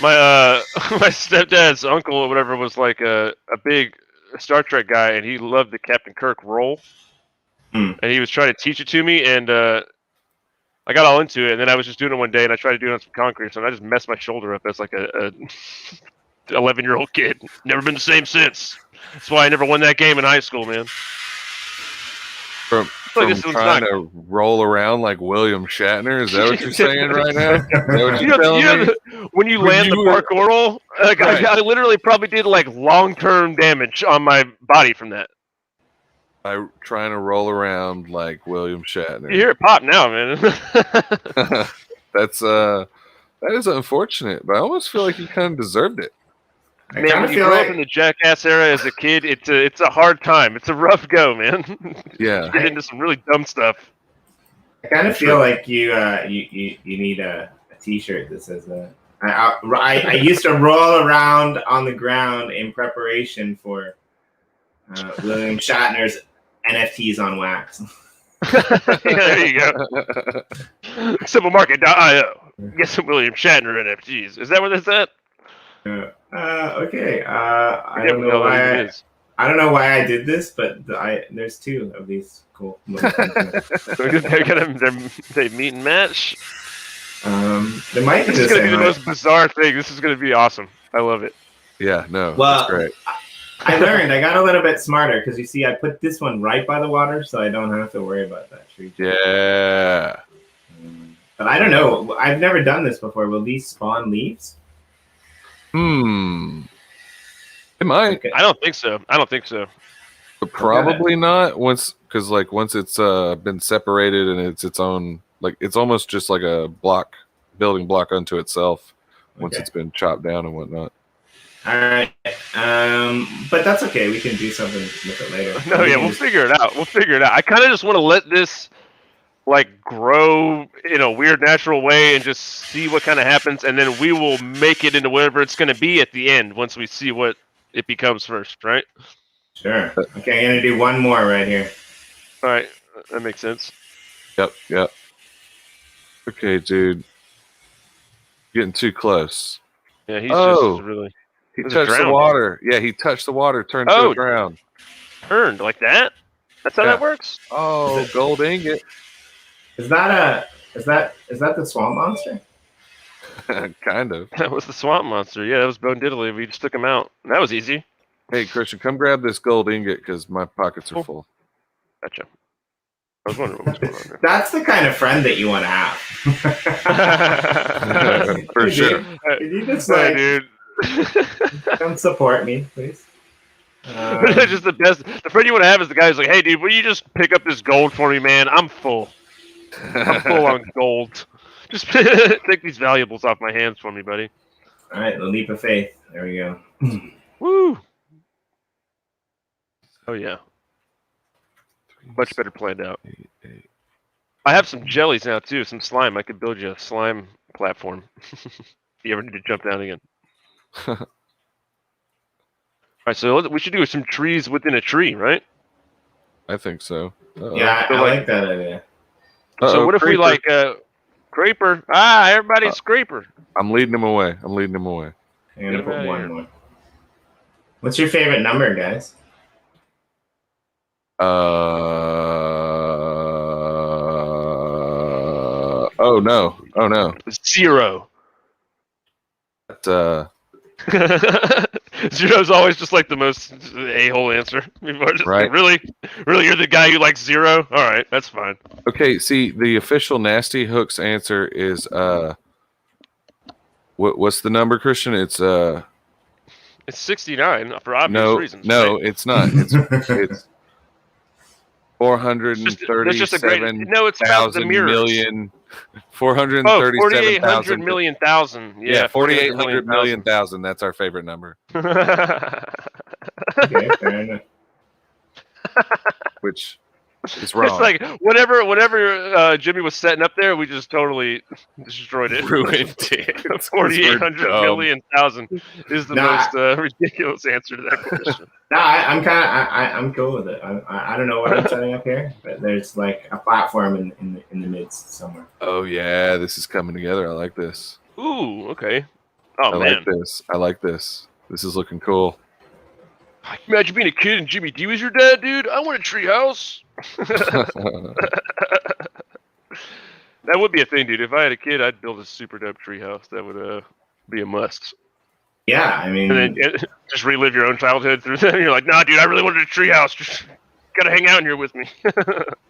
Speaker 1: My my stepdad's uncle or whatever was like a big Star Trek guy, and he loved the Captain Kirk roll. And he was trying to teach it to me, and I got all into it. And then I was just doing it one day, and I tried to do it on some concrete, so I just messed my shoulder up as like a 11-year-old kid. Never been the same since. That's why I never won that game in high school, man.
Speaker 3: From trying to roll around like William Shatner? Is that what you're saying right now? Is that what you're telling me?
Speaker 1: When you land the parkour roll, like, right. I literally probably did like long-term damage on my body from that.
Speaker 3: By trying to roll around like William Shatner.
Speaker 1: You hear it pop now, man.
Speaker 3: That is unfortunate, but I almost feel like he kind of deserved it.
Speaker 1: Man, when you grow up in the Jackass era as a kid, it's a hard time. It's a rough go, man.
Speaker 3: Yeah.
Speaker 1: You get into some really dumb stuff.
Speaker 2: I kind of feel like you need a T-shirt that says that. I used to roll around on the ground in preparation for William Shatner's NFTs on wax.
Speaker 1: Yeah, there you go. Simplemarket.io. Get some William Shatner NFTs. Is that what that's at?
Speaker 2: Okay. I don't know why. I don't know why I did this, but there's 2 of these cool.
Speaker 1: They meet and match.
Speaker 2: There might be.
Speaker 1: This is going to be the most bizarre thing. This is going to be awesome. I love it.
Speaker 3: Yeah. No.
Speaker 2: Well,
Speaker 3: that's great.
Speaker 2: I learned. I got a little bit smarter because you see, I put this one right by the water, so I don't have to worry about that tree.
Speaker 3: Yeah.
Speaker 2: But I don't know. I've never done this before. Will these spawn leaves?
Speaker 3: It might.
Speaker 2: Okay.
Speaker 1: I don't think so.
Speaker 3: But probably not once it's been separated and it's its own, like it's almost just like a building block unto itself once it's been chopped down and whatnot.
Speaker 2: All right. But that's okay. We can do something with it later.
Speaker 1: No, yeah, we'll figure it out. I kind of just want to let this like grow in a weird natural way and just see what kind of happens, and then we will make it into whatever it's going to be at the end once we see what it becomes first, right?
Speaker 2: Sure. Okay, I'm gonna do one more right here.
Speaker 1: All right, that makes sense.
Speaker 3: Yep. Okay, dude, getting too close.
Speaker 1: Yeah, he's just really.
Speaker 3: He touched the water. Yeah, he touched the water, turned to the ground.
Speaker 1: Turned like that? That's how that works?
Speaker 3: Oh, gold ingot.
Speaker 2: Is that the swamp monster?
Speaker 3: Kind of.
Speaker 1: That was the swamp monster. Yeah, that was Bone Diddley. We just took him out. That was easy.
Speaker 3: Hey, Christian, come grab this gold ingot because my pockets are full.
Speaker 1: Gotcha. I was wondering what was going on there.
Speaker 2: That's the kind of friend that you want to have.
Speaker 3: For sure.
Speaker 2: Can you just
Speaker 1: dude.
Speaker 2: come support me, please?
Speaker 1: Just the best. The friend you want to have is the guy who's like, "Hey, dude, will you just pick up this gold for me, man? I'm full. I'm full on gold. Just take these valuables off my hands for me, buddy."
Speaker 2: All right, the leap of faith. There we go.
Speaker 1: Woo! Oh yeah, much better planned out. I have some jellies now too, some slime. I could build you a slime platform. If you ever need to jump down again. right, so we should do some trees within a tree, right?
Speaker 3: I think so.
Speaker 2: Yeah,
Speaker 1: So,
Speaker 2: I
Speaker 1: like-
Speaker 2: like that idea.
Speaker 1: So what if we like Creeper? Ah, everybody's Creeper.
Speaker 3: I'm leading him away. I'm leading him away.
Speaker 2: I'm gonna
Speaker 1: Get him
Speaker 2: put
Speaker 1: outta
Speaker 2: one
Speaker 1: here.
Speaker 2: more. What's your favorite number, guys?
Speaker 3: Oh no. Oh no.
Speaker 1: 0.
Speaker 3: But,
Speaker 1: Zero's always just like the most a-hole answer. People are just
Speaker 3: Right.
Speaker 1: like, really, you're the guy who likes 0. All right, that's fine.
Speaker 3: okay, see, the official Nasty Hooks answer is what's the number, Christian? It's
Speaker 1: It's 69 for obvious
Speaker 3: no,
Speaker 1: reasons.
Speaker 3: no,
Speaker 1: right?
Speaker 3: it's not. It's 437,000
Speaker 1: That's just a great. No, it's about the mirrors.
Speaker 3: million.
Speaker 1: Oh,
Speaker 3: 437,000.
Speaker 1: 4,800 million thousand.
Speaker 3: Yeah, 4,800
Speaker 1: 4,800
Speaker 3: million thousand. That's our favorite number.
Speaker 2: Okay, fair enough.
Speaker 3: Which is wrong.
Speaker 1: It's like whenever Jimmy was setting up there, we just totally destroyed it.
Speaker 3: Ruined it.
Speaker 1: 4,800
Speaker 3: dumb.
Speaker 1: million thousand is the most ridiculous answer to that question.
Speaker 2: No, I'm cool with it. I don't know what I'm setting up here, but there's like a platform in the midst somewhere.
Speaker 3: Oh yeah, this is coming together. I like this.
Speaker 1: Ooh, okay. Oh
Speaker 3: I
Speaker 1: man,
Speaker 3: like this. I like this. This is looking cool.
Speaker 1: imagine being a kid and Jimmy D was your dad, dude. I want a treehouse. That would be a thing, dude. If I had a kid, I'd build a super dope treehouse. That would be a must.
Speaker 2: Yeah, I mean,
Speaker 1: And then just relive your own childhood through that. You're like, nah, dude, I really wanted a treehouse. Just gotta hang out in here with me.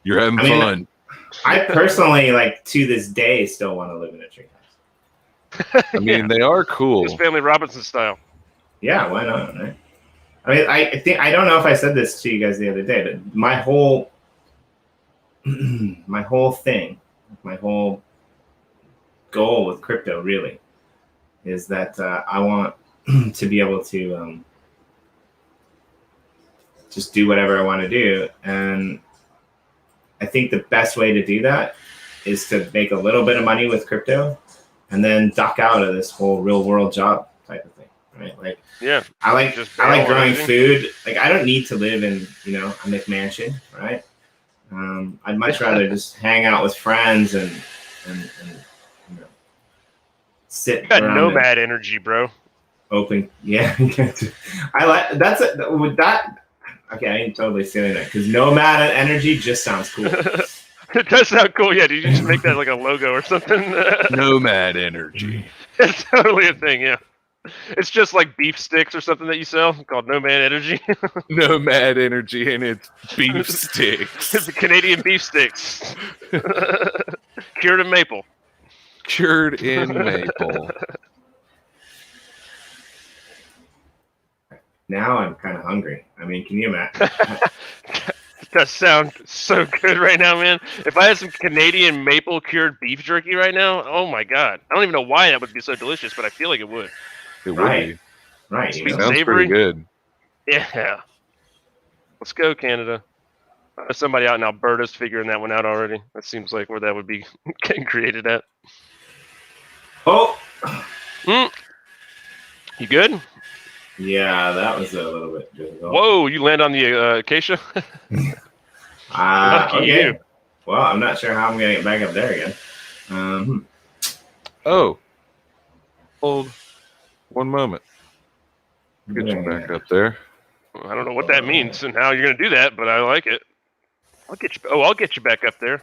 Speaker 3: You're having
Speaker 2: I mean,
Speaker 3: fun.
Speaker 2: I personally, like, to this day, still want to live in a treehouse.
Speaker 3: I mean, they are cool.
Speaker 1: Just Family Robinson style.
Speaker 2: Yeah, why not? Right? I mean, I don't know if I said this to you guys the other day, but my whole thing, my whole goal with crypto really is that I want to be able to just do whatever I want to do, and I think the best way to do that is to make a little bit of money with crypto, and then duck out of this whole real world job type of thing, right? Like,
Speaker 1: Yeah.
Speaker 2: I like
Speaker 1: Just
Speaker 2: growing
Speaker 1: everything.
Speaker 2: food. Like, I don't need to live in, a McMansion, right? I'd much rather just hang out with friends and sit
Speaker 1: You got
Speaker 2: around
Speaker 1: nomad energy, bro.
Speaker 2: open. Yeah, I like with that. Okay, I ain't totally stealing that because nomad energy just sounds cool.
Speaker 1: It does sound cool. Yeah, did you just make that like a logo or something?
Speaker 3: Nomad energy.
Speaker 1: It's totally a thing, yeah. It's just like beef sticks or something that you sell called Nomad Energy.
Speaker 3: Nomad energy, and it's beef sticks.
Speaker 1: It's the Canadian beef sticks. Cured in maple.
Speaker 3: Cured in maple.
Speaker 2: Now I'm kind of hungry. I mean, can you imagine?
Speaker 1: It does sound so good right now, man. If I had some Canadian maple cured beef jerky right now, oh my god. I don't even know why that would be so delicious, but I feel like it would.
Speaker 3: It would
Speaker 2: Right.
Speaker 3: be.
Speaker 2: Right.
Speaker 1: Sweet
Speaker 3: Sounds
Speaker 1: savory.
Speaker 3: pretty good.
Speaker 1: Yeah. Let's go, Canada. Somebody out in Alberta's figuring that one out already. That seems like where that would be getting created at.
Speaker 2: Oh,
Speaker 1: You good?
Speaker 2: yeah, that was a little bit difficult.
Speaker 1: Whoa, you land on the acacia? Lucky
Speaker 2: Okay.
Speaker 1: you.
Speaker 2: Well, I'm not sure how I'm gonna get back up there again.
Speaker 3: Oh. Hold one moment. Get you back up there.
Speaker 1: I don't know what that means and how you're going to do that, but I like it. I'll get you. Oh, I'll get you back up there.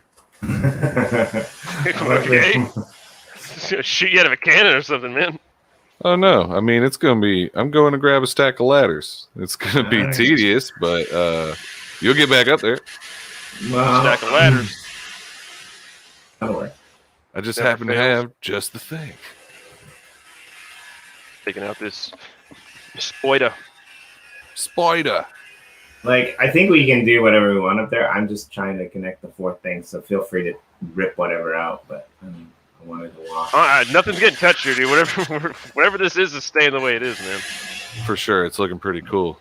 Speaker 1: Okay. Shoot you out of a cannon or something, man.
Speaker 3: Oh no! I mean, it's gonna be. I'm going to grab a stack of ladders. It's gonna be
Speaker 2: Nice.
Speaker 3: tedious, but you'll get back up there.
Speaker 2: Well,
Speaker 1: Stack of ladders.
Speaker 2: that'll work.
Speaker 3: I just
Speaker 1: Never
Speaker 3: happen to
Speaker 1: fails.
Speaker 3: have just the thing.
Speaker 1: Taking out this spoida.
Speaker 3: Spider.
Speaker 2: Like, I think we can do whatever we want up there. I'm just trying to connect the fourth thing, so feel free to rip whatever out. But I wanted to walk.
Speaker 1: Nothing's getting touched here, dude. Whatever this is staying the way it is, man.
Speaker 3: For sure, it's looking pretty cool.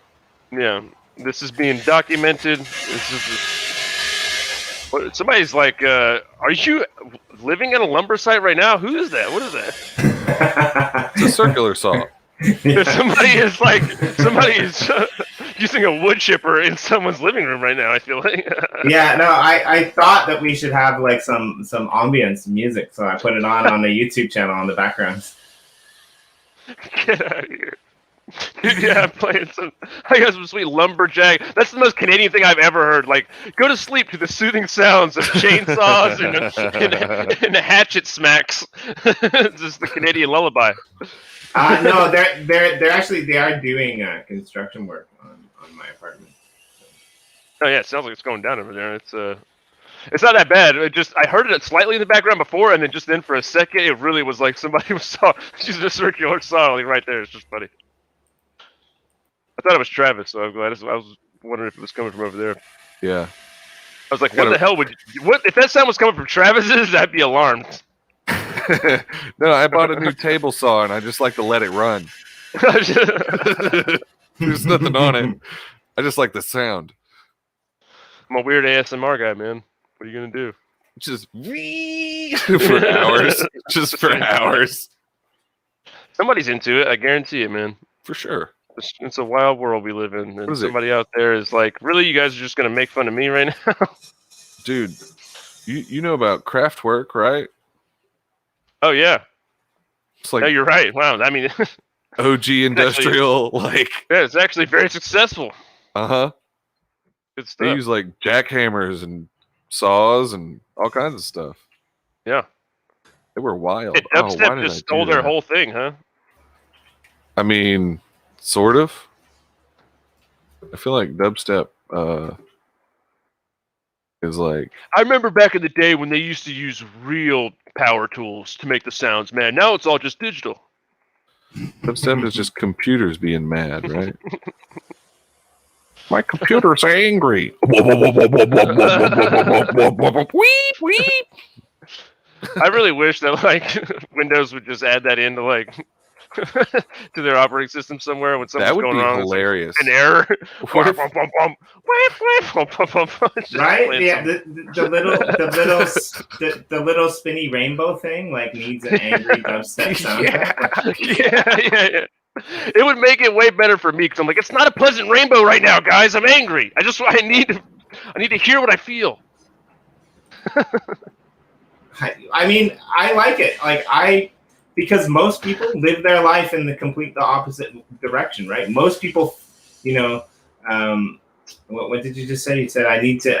Speaker 1: Yeah, this is being documented. Somebody's like, are you living at a lumber site right now? Who is that? What is that?
Speaker 3: It's a circular saw.
Speaker 1: Somebody is using a wood chipper in someone's living room right now. I feel like.
Speaker 2: Yeah, no, I thought that we should have like some ambience music, so I put it on the YouTube channel on the background.
Speaker 1: Get out of here. Yeah, I'm playing I got some sweet lumberjack. That's the most Canadian thing I've ever heard. Like, go to sleep to the soothing sounds of chainsaws and hatchet smacks. Just the Canadian lullaby.
Speaker 2: No, they are doing construction work on my apartment.
Speaker 1: Oh yeah, it sounds like it's going down over there. It's not that bad. I heard it slightly in the background before, and then for a second, it really was like somebody was using a circular saw like right there. It's just funny. I thought it was Travis, so I'm glad. I was wondering if it was coming from over there.
Speaker 3: Yeah.
Speaker 1: I was like, what the hell would you... What if that sound was coming from Travis's? I'd be alarmed.
Speaker 3: No, I bought a new table saw, and I just like to let it run. There's nothing on it. I just like the sound.
Speaker 1: I'm a weird ASMR guy, man. What are you gonna do?
Speaker 3: Just for hours. Just for hours.
Speaker 1: Somebody's into it. I guarantee it, man.
Speaker 3: For sure.
Speaker 1: It's a wild world we live in, and somebody out there is like, really, you guys are just gonna make fun of me right now?
Speaker 3: Dude, you know about craft work, right?
Speaker 1: Oh yeah.
Speaker 3: It's like,
Speaker 1: no, you're right. Wow, I mean,
Speaker 3: OG industrial, like,
Speaker 1: yeah, it's actually very successful.
Speaker 3: Good stuff. They use like jackhammers and saws and all kinds of stuff.
Speaker 1: Yeah,
Speaker 3: they were wild.
Speaker 1: Dubstep just stole their whole thing, huh?
Speaker 3: I mean, sort of. I feel like dubstep is like...
Speaker 1: I remember back in the day when they used to use real power tools to make the sounds, man. Now it's all just digital.
Speaker 3: Dubstep is just computers being mad, right? My computer's angry. Weep, weep.
Speaker 1: I really wish that like Windows would just add that into like to their operating system somewhere when something's going wrong.
Speaker 3: That would be hilarious.
Speaker 1: An error.
Speaker 2: Right? Yeah, the little spinny rainbow thing like needs an angry dubstep sound.
Speaker 1: Yeah. It would make it way better for me because I'm like, it's not a pleasant rainbow right now, guys. I'm angry. I need to hear what I feel.
Speaker 2: I mean, I like it. Because most people live their life in the opposite direction, right? Most people, you know, what did you just say? You said I need to.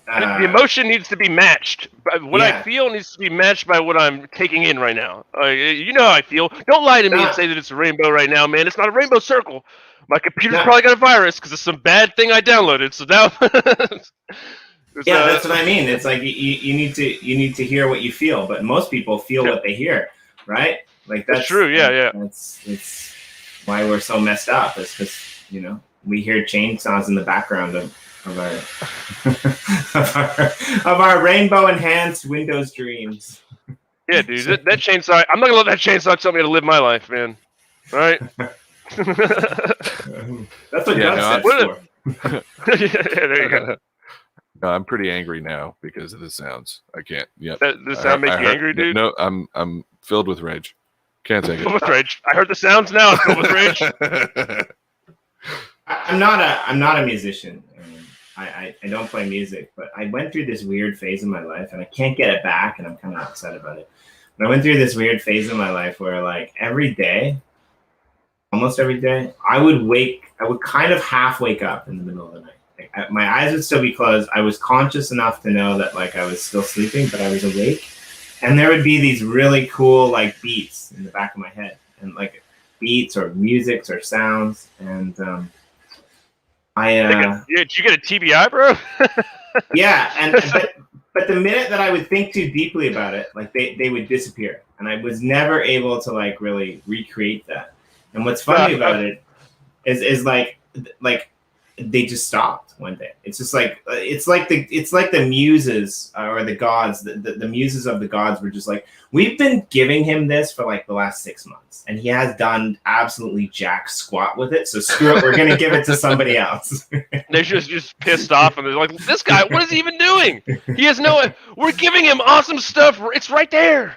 Speaker 1: The emotion needs to be matched. What I feel needs to be matched by what I'm taking in right now. You know how I feel. Don't lie to me and say that it's a rainbow right now, man. It's not a rainbow circle. My computer's probably got a virus because it's some bad thing I downloaded. So now,
Speaker 2: that's what I mean. It's like you need to hear what you feel, but most people feel what they hear, right? Like that's
Speaker 1: true. Yeah.
Speaker 2: It's why we're so messed up. It's because we hear chainsaws in the background of our rainbow enhanced Windows dreams.
Speaker 1: Yeah, dude, that chainsaw. I'm not gonna let that chainsaw tell me how to live my life, man. All right.
Speaker 2: That's what dubstep's for.
Speaker 1: There you go.
Speaker 3: No, I'm pretty angry now because of the sounds. I can't. Yeah.
Speaker 1: Does sound make you angry, dude?
Speaker 3: No, I'm filled with rage. Can't take it.
Speaker 1: Filled with rage. I heard the sounds now. I'm filled with rage.
Speaker 2: I'm not a musician. I don't play music, but I went through this weird phase in my life, and I can't get it back, and I'm kind of upset about it. But I went through this weird phase in my life where, like, almost every day, I would kind of half wake up in the middle of the night. Like, my eyes would still be closed. I was conscious enough to know that, like, I was still sleeping, but I was awake. And there would be these really cool, like, beats in the back of my head, and like beats or musics or sounds, and
Speaker 1: did you get a TBI, bro?
Speaker 2: Yeah, but the minute that I would think too deeply about it, like they would disappear, and I was never able to like really recreate that. And what's funny about it is like they just stopped one day. It's just like it's like the muses or the gods, the muses of the gods were just like, we've been giving him this for like the last 6 months, and he has done absolutely jack squat with it. So screw it, we're gonna give it to somebody else.
Speaker 1: They're just pissed off, and they're like, this guy, what is he even doing? He has no. We're giving him awesome stuff. It's right there.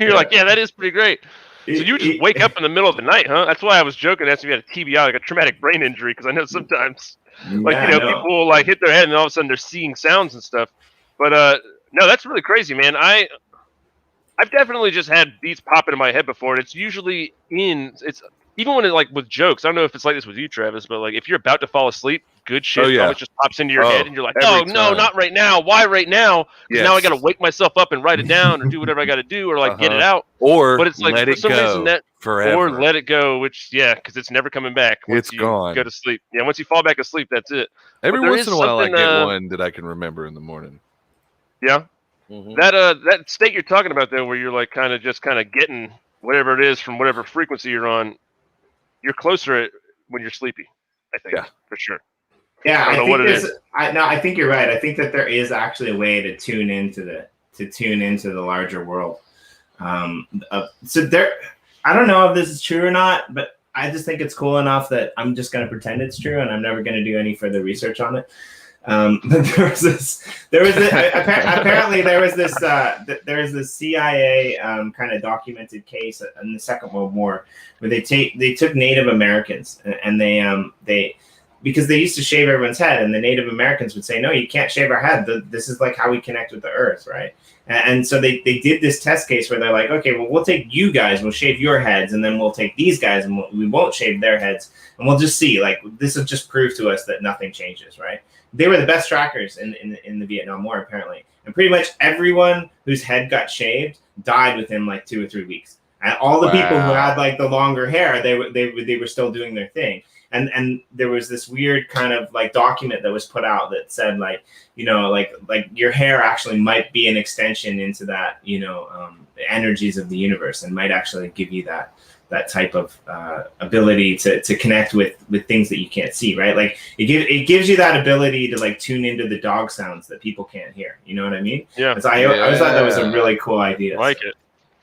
Speaker 1: You're like, yeah, that is pretty great. So you just wake up in the middle of the night, huh? That's why I was joking, asking if you had a TBI, like a traumatic brain injury, because I know sometimes, like,
Speaker 2: Yeah,
Speaker 1: you know,
Speaker 2: no.
Speaker 1: people will, like, hit their head and all of a sudden they're seeing sounds and stuff. But no, that's really crazy, man. I've definitely just had beats pop into my head before, and it's usually it's even when it, like, with jokes. I don't know if it's like this with you, Travis, but like if you're about to fall asleep, good shit
Speaker 3: yeah.
Speaker 1: always just pops into your head, and you're like,
Speaker 3: every
Speaker 1: oh no,
Speaker 3: time.
Speaker 1: not right now. Why right now? Because now I got to
Speaker 3: Yes.
Speaker 1: wake myself up and write it down, or do whatever I got to do, or like get it out.
Speaker 3: Or
Speaker 1: But it's like
Speaker 3: let
Speaker 1: for
Speaker 3: it
Speaker 1: some reason
Speaker 3: go
Speaker 1: that,
Speaker 3: forever.
Speaker 1: or let it go, which because it's never coming back. Once
Speaker 3: It's
Speaker 1: you
Speaker 3: gone.
Speaker 1: go to sleep. Yeah, once you fall back asleep, that's it.
Speaker 3: Every
Speaker 1: there
Speaker 3: once
Speaker 1: is
Speaker 3: in a while, I
Speaker 1: something,
Speaker 3: get one that I can remember in the morning.
Speaker 1: Yeah.
Speaker 3: Mhm.
Speaker 1: That state you're talking about though, where you're like kind of getting whatever it is from whatever frequency you're on, you're closer when you're sleepy. I think, for sure.
Speaker 2: Yeah,
Speaker 1: I don't know what it is.
Speaker 2: I think you're right. I think that there is actually a way to tune into the larger world. So there, I don't know if this is true or not, but I just think it's cool enough that I'm just going to pretend it's true, and I'm never going to do any further research on it. But apparently there was this CIA kind of documented case in the Second World War where they took Native Americans and they because they used to shave everyone's head, and the Native Americans would say, no, you can't shave our head. This is like how we connect with the earth, right? And so they did this test case where they're like, okay, well, we'll take you guys, we'll shave your heads, and then we'll take these guys and we won't shave their heads, and we'll just see, like, this will just prove to us that nothing changes, right? They were the best trackers in the Vietnam War, apparently. And pretty much everyone whose head got shaved died within like 2 or 3 weeks. And all the people who had like the longer hair, they were still doing their thing. And there was this weird kind of like document that was put out that said like, you know, like your hair actually might be an extension into that, you know, the energies of the universe, and might actually give you that type of ability to connect with things that you can't see, right? Like it gives you that ability to like tune into the dog sounds that people can't hear. You know what I mean?
Speaker 1: Yeah.
Speaker 2: So I always thought that was a really cool idea.
Speaker 1: I like it.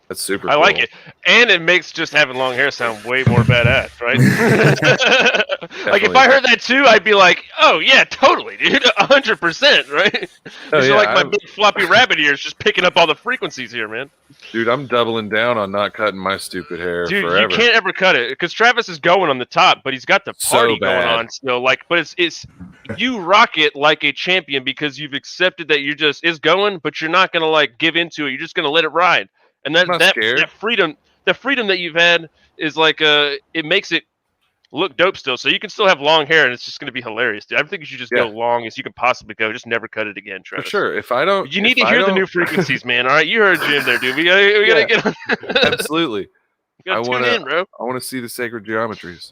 Speaker 3: That's super
Speaker 1: I
Speaker 3: cool.
Speaker 1: like it. And it makes just having long hair sound way more badass, right? Like if I heard that too, I'd be like, oh yeah, totally, dude, 100%, right? These are like my big floppy rabbit ears just picking up all the frequencies here, man.
Speaker 3: Dude, I'm doubling down on not cutting my stupid hair forever.
Speaker 1: You can't ever cut it because Travis is going on the top, but he's got the party going on still. Like, but it's you rock it like a champion because you've accepted that it's going, but you're not gonna like give into it. You're just gonna let it ride. And that freedom that you've had is like it makes it look dope still. So you can still have long hair, and it's just going to be hilarious, dude. I think you should just go long as you can possibly go. Just never cut it again, Travis.
Speaker 3: For sure. If I don't,
Speaker 1: you need to hear the new frequencies, man. All right, you heard Jim there, dude. We gotta get on.
Speaker 3: Absolutely.
Speaker 1: I want to, bro.
Speaker 3: I want to see the sacred geometries.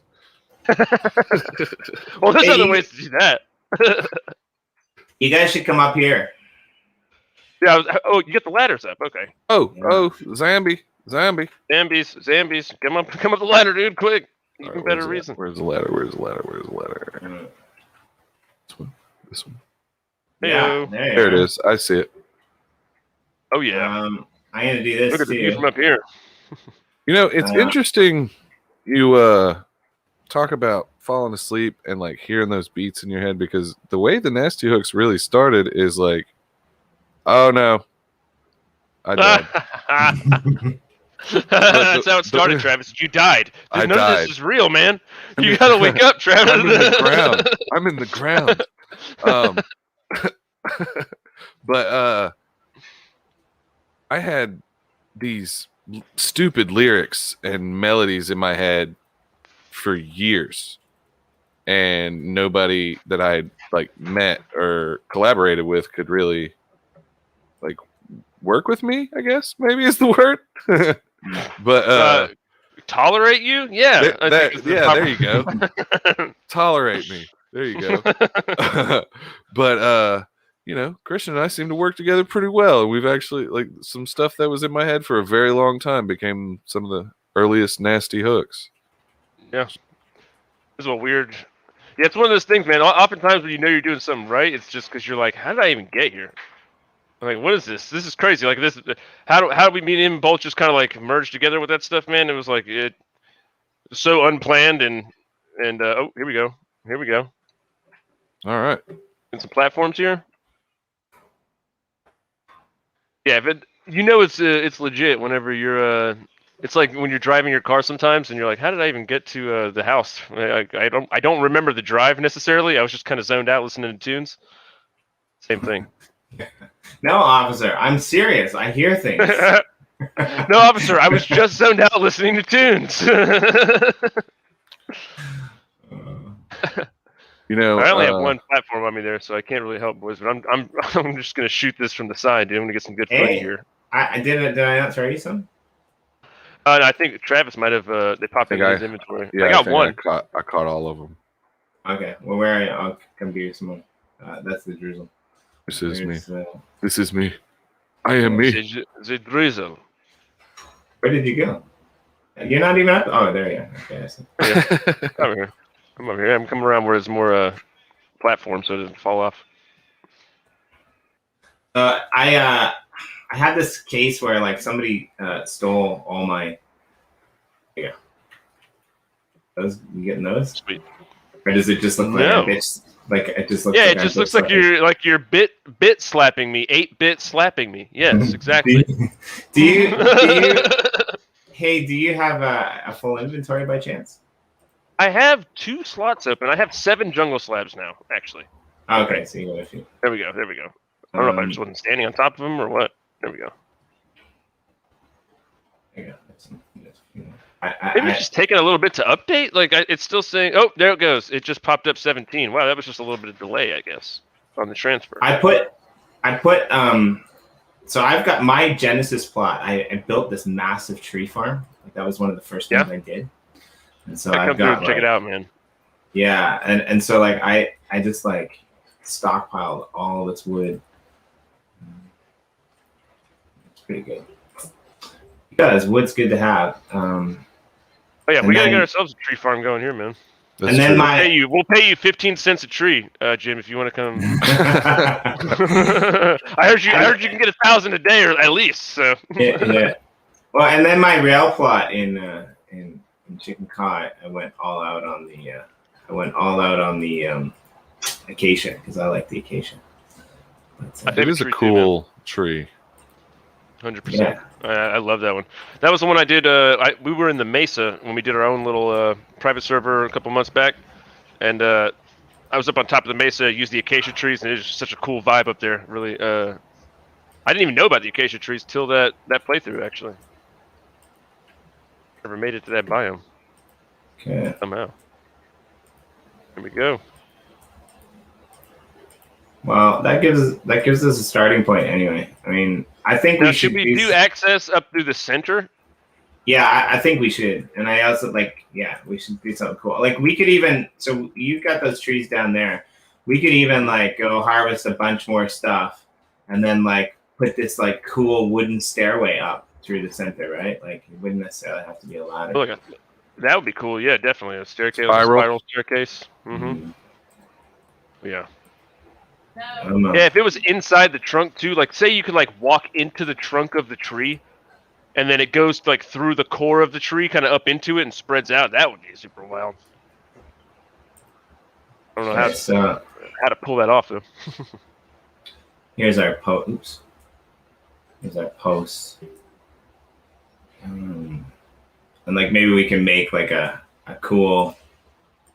Speaker 1: Well, there's other ways to do that.
Speaker 2: You guys should come up here.
Speaker 1: Yeah. You get the ladders up. Okay.
Speaker 3: Zambies.
Speaker 1: Come up the ladder, dude, quick. Even
Speaker 3: Right,
Speaker 1: better reason.
Speaker 3: Where's the ladder? This one.
Speaker 2: Yeah,
Speaker 3: there it is. I see it.
Speaker 1: Oh yeah.
Speaker 2: I'm gonna do this.
Speaker 1: Look at the view from up here.
Speaker 3: You know, it's interesting. You talk about falling asleep and like hearing those beats in your head, because the way the Nasty Hooks really started is like, oh no, I died.
Speaker 1: That's how it started, Travis. You died. None of this is real, man. You gotta wake up, Travis.
Speaker 3: I'm in the ground. But I had these stupid lyrics and melodies in my head for years, and nobody that I like met or collaborated with could really like work with me, I guess maybe is the word. But
Speaker 1: tolerate you? Yeah.
Speaker 3: There you go. Tolerate me. There you go. But you know, Christian and I seem to work together pretty well. We've actually like some stuff that was in my head for a very long time became some of the earliest Nasty Hooks.
Speaker 1: Yeah. This is a weird. Yeah, it's one of those things, man. Oftentimes when you know you're doing something right, it's just because you're like, how did I even get here? I'm like, what is this? This is crazy. Like this. How do we meet him both just kind of like merge together with that stuff, man? It was like it was so unplanned and oh, here we go.
Speaker 3: All right.
Speaker 1: And some platforms here. Yeah, but you know it's legit whenever you're It's like when you're driving your car sometimes, and you're like, "How did I even get to the house?" I don't remember the drive necessarily. I was just kind of zoned out listening to tunes. Same thing.
Speaker 2: No, officer, I'm serious. I hear things.
Speaker 1: No, officer, I was just zoned out listening to tunes.
Speaker 3: You know,
Speaker 1: I only have one platform on me there, so I can't really help, boys. But I'm just gonna shoot this from the side, dude. I'm gonna get some good footy here.
Speaker 2: Did I not throw you some?
Speaker 1: I think Travis might have. They popped in his inventory.
Speaker 3: Yeah,
Speaker 1: I got one.
Speaker 3: I caught all of them.
Speaker 2: Okay. Well, where are you? I'll come give you some more. That's the Drizzle.
Speaker 3: This is me. This is me. I am me.
Speaker 1: The Drizzle.
Speaker 2: Where did you go? You're not even up. Oh, there you are. Okay, I see.
Speaker 1: Yeah. I'm over here. I'm coming around where there's more platform, so it doesn't fall off.
Speaker 2: I had this case where like somebody stole all my. Yeah. Those you getting those?
Speaker 1: Sweet.
Speaker 2: Or does it just look like a bitch? Like it just looks.
Speaker 1: Yeah,
Speaker 2: like
Speaker 1: it just looks like you're bit slapping me, 8-bit slapping me. Yes, exactly.
Speaker 2: do you Hey, do you have a full inventory by chance?
Speaker 1: I have 2 slots open. I have 7 jungle slabs now, actually.
Speaker 2: Okay, so you got a few.
Speaker 1: There we go. I don't know if I just wasn't standing on top of them or what. There we go.
Speaker 2: There you go.
Speaker 1: Maybe it's just taking a little bit to update. Like it's still saying, oh, there it goes. It just popped up 17. Wow, that was just a little bit of delay, I guess, on the transfer.
Speaker 2: I put so I've got my Genesis plot. I built this massive tree farm. Like that was one of the first things I did. And so I've got
Speaker 1: check it out, man.
Speaker 2: Yeah, and so like I just like stockpiled all this wood. It's pretty good. Because wood's good to have.
Speaker 1: Oh yeah, we gotta get ourselves a tree farm going here, man.
Speaker 2: And then
Speaker 1: we'll pay you 15 cents a tree, Jim, if you want to come. I heard you can get 1,000 a day or at least. So.
Speaker 2: yeah. Well, and then my rail plot in Chicken Cod, I went all out on the acacia because I like the acacia.
Speaker 3: It is a cool tree.
Speaker 1: 100%. Yeah. I love that one. That was the one I did. We were in the Mesa when we did our own little private server a couple months back, and I was up on top of the Mesa, used the acacia trees, and it was just such a cool vibe up there. Really, I didn't even know about the acacia trees till that playthrough. Actually, never made it to that biome.
Speaker 2: Okay.
Speaker 1: Somehow. Here we go.
Speaker 2: Well, that gives us a starting point anyway. I mean, I think
Speaker 1: now, should we do access up through the center?
Speaker 2: Yeah, I think we should. And I also we should do something cool. Like we could even, so you've got those trees down there. We could even like go harvest a bunch more stuff and then like put this like cool wooden stairway up through the center, right? Like it wouldn't necessarily have to be a ladder.
Speaker 1: Look, that would be cool. Yeah, definitely. A staircase, spiral staircase. Mm-hmm. Yeah. Yeah, if it was inside the trunk too, like say you could like walk into the trunk of the tree and then it goes like through the core of the tree, kind of up into it and spreads out, that would be super wild. I don't know how to pull that off though.
Speaker 2: Here's our post. Here's our post. And like maybe we can make like a cool,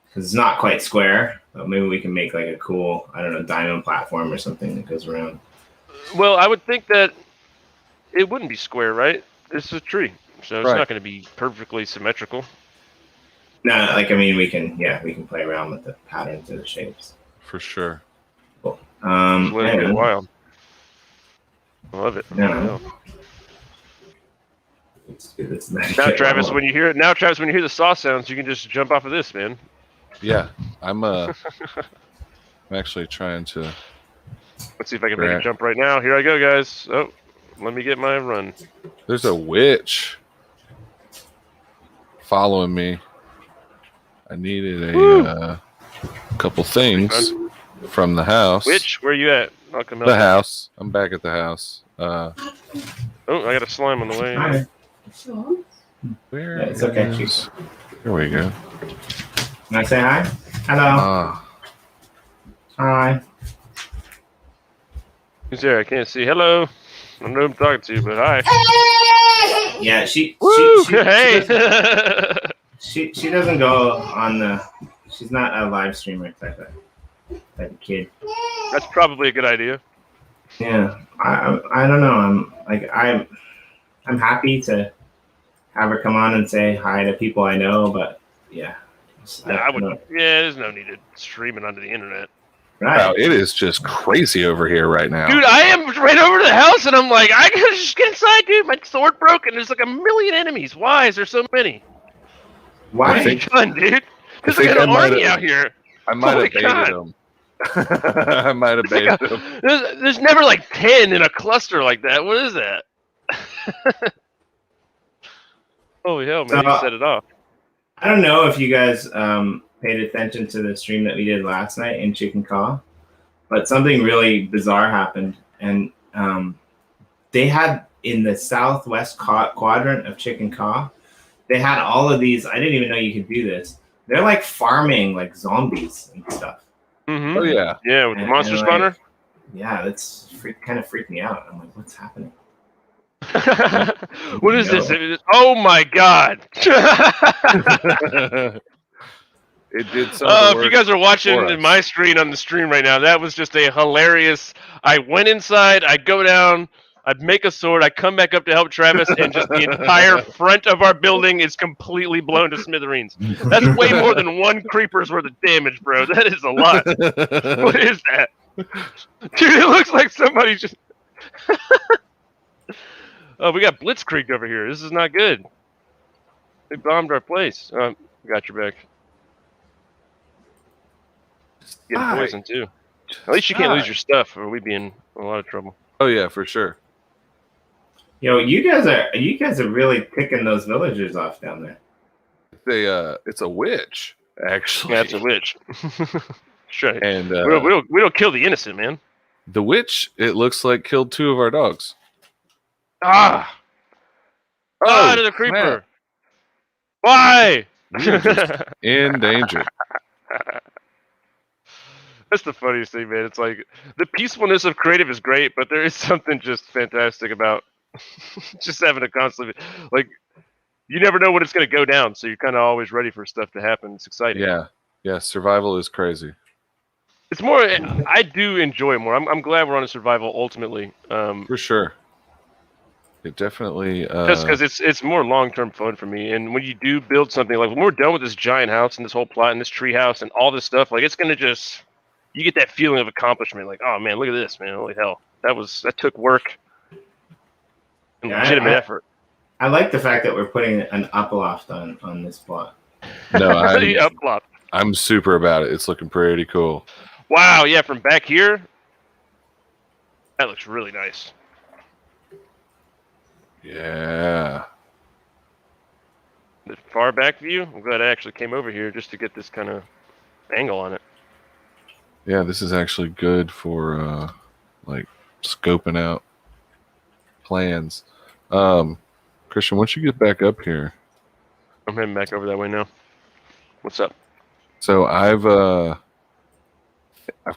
Speaker 2: because it's not quite square. But maybe we can make like a cool, I don't know, diamond platform or something that goes around.
Speaker 1: Well, I would think that it wouldn't be square, right? It's a tree, so it's not going to be perfectly symmetrical.
Speaker 2: No, like I mean, we can play around with the patterns and the shapes.
Speaker 3: For sure.
Speaker 2: Cool.
Speaker 1: Get wild. I love it.
Speaker 2: Yeah.
Speaker 1: Now, Travis, when you hear the saw sounds, you can just jump off of this, man.
Speaker 3: Yeah, I'm actually trying to.
Speaker 1: Let's see if I can make a jump right now. Here I go, guys. Oh, let me get my run.
Speaker 3: There's a witch following me. I needed a couple things from the house.
Speaker 1: Witch, where you at? I'll come help.
Speaker 3: The house. I'm back at the house.
Speaker 1: Oh, I got a slime on the way.
Speaker 2: Hi.
Speaker 3: Where?
Speaker 2: It's okay.
Speaker 3: Here we go.
Speaker 2: Can I say hi? Hello. Hi.
Speaker 1: Who's there? I can't see. Hello. I don't know who I'm talking to, but hi.
Speaker 2: Yeah, she
Speaker 1: Woo!
Speaker 2: she
Speaker 1: Hey.
Speaker 2: she doesn't go on the. She's not a live streamer type of kid.
Speaker 1: That's probably a good idea.
Speaker 2: Yeah, I don't know. I'm happy to have her come on and say hi to people I know, but yeah,
Speaker 1: No, I wouldn't. Yeah, there's no need to stream it onto the internet.
Speaker 2: Right.
Speaker 3: Wow, it is just crazy over here right now.
Speaker 1: Dude, I am right over to the house, and I'm like, I gotta just get inside, dude. My sword broke, and there's like a million enemies. Why is there so many?
Speaker 2: Why?
Speaker 1: What have you done, dude? There's like an army out here.
Speaker 3: I might
Speaker 1: Holy
Speaker 3: have baited
Speaker 1: God.
Speaker 3: him. I might have baited him.
Speaker 1: There's never like 10 in a cluster like that. What is that? Holy hell, man!
Speaker 2: So,
Speaker 1: You set it off.
Speaker 2: I don't know if you guys paid attention to the stream that we did last night in Chicken Caw, but something really bizarre happened, and they had in the southwest quadrant of Chicken Caw, they had all of these. I didn't even know you could do this. They're like farming like zombies and stuff.
Speaker 1: Mm-hmm.
Speaker 3: Oh yeah,
Speaker 1: yeah, with the monster spawner.
Speaker 2: Yeah, that's kind of freaked me out. I'm like, what's happening?
Speaker 1: What is this? Oh my God!
Speaker 3: It did some.
Speaker 1: If you guys are watching my screen on the stream right now, that was just a hilarious. I went inside, I go down, I make a sword, I come back up to help Travis, and just the entire front of our building is completely blown to smithereens. That's way more than one creeper's worth of damage, bro. That is a lot. What is that? Dude, it looks like somebody just... Oh, we got blitzkrieg over here. This is not good. They bombed our place. Got your back. Getting poisoned too. At least you can't lose your stuff, or we'd be in a lot of trouble.
Speaker 3: Oh yeah, for sure.
Speaker 2: Yo, you guys are really picking those villagers off down there.
Speaker 3: It's a witch, actually.
Speaker 1: Yeah, it's a witch. Sure.
Speaker 3: And
Speaker 1: we don't kill the innocent, man.
Speaker 3: The witch, it looks like, killed 2 of our dogs.
Speaker 1: To the creeper.
Speaker 3: Man.
Speaker 1: Why?
Speaker 3: You're just in danger.
Speaker 1: That's the funniest thing, man. It's like the peacefulness of creative is great, but there is something just fantastic about just having a constantly like you never know when it's going to go down, so you're kind of always ready for stuff to happen. It's exciting.
Speaker 3: Yeah. Survival is crazy.
Speaker 1: It's more. I do enjoy it more. I'm glad we're on a survival ultimately.
Speaker 3: For sure. It definitely
Speaker 1: just because it's more long-term fun for me. And when you do build something like when we're done with this giant house and this whole plot and this tree house and all this stuff, like it's gonna just you get that feeling of accomplishment. Like, oh man, look at this, man! Holy hell, that took work and legitimate effort.
Speaker 2: I like the fact that we're putting an UpLoft on this plot.
Speaker 3: No,
Speaker 1: UpLoft.
Speaker 3: I'm super about it. It's looking pretty cool.
Speaker 1: Wow, yeah, from back here, that looks really nice.
Speaker 3: Yeah.
Speaker 1: The far back view. I'm glad I actually came over here just to get this kind of angle on it.
Speaker 3: Yeah, this is actually good for like scoping out plans. Christian, once you get back up here,
Speaker 1: I'm heading back over that way now. What's up?
Speaker 3: So I've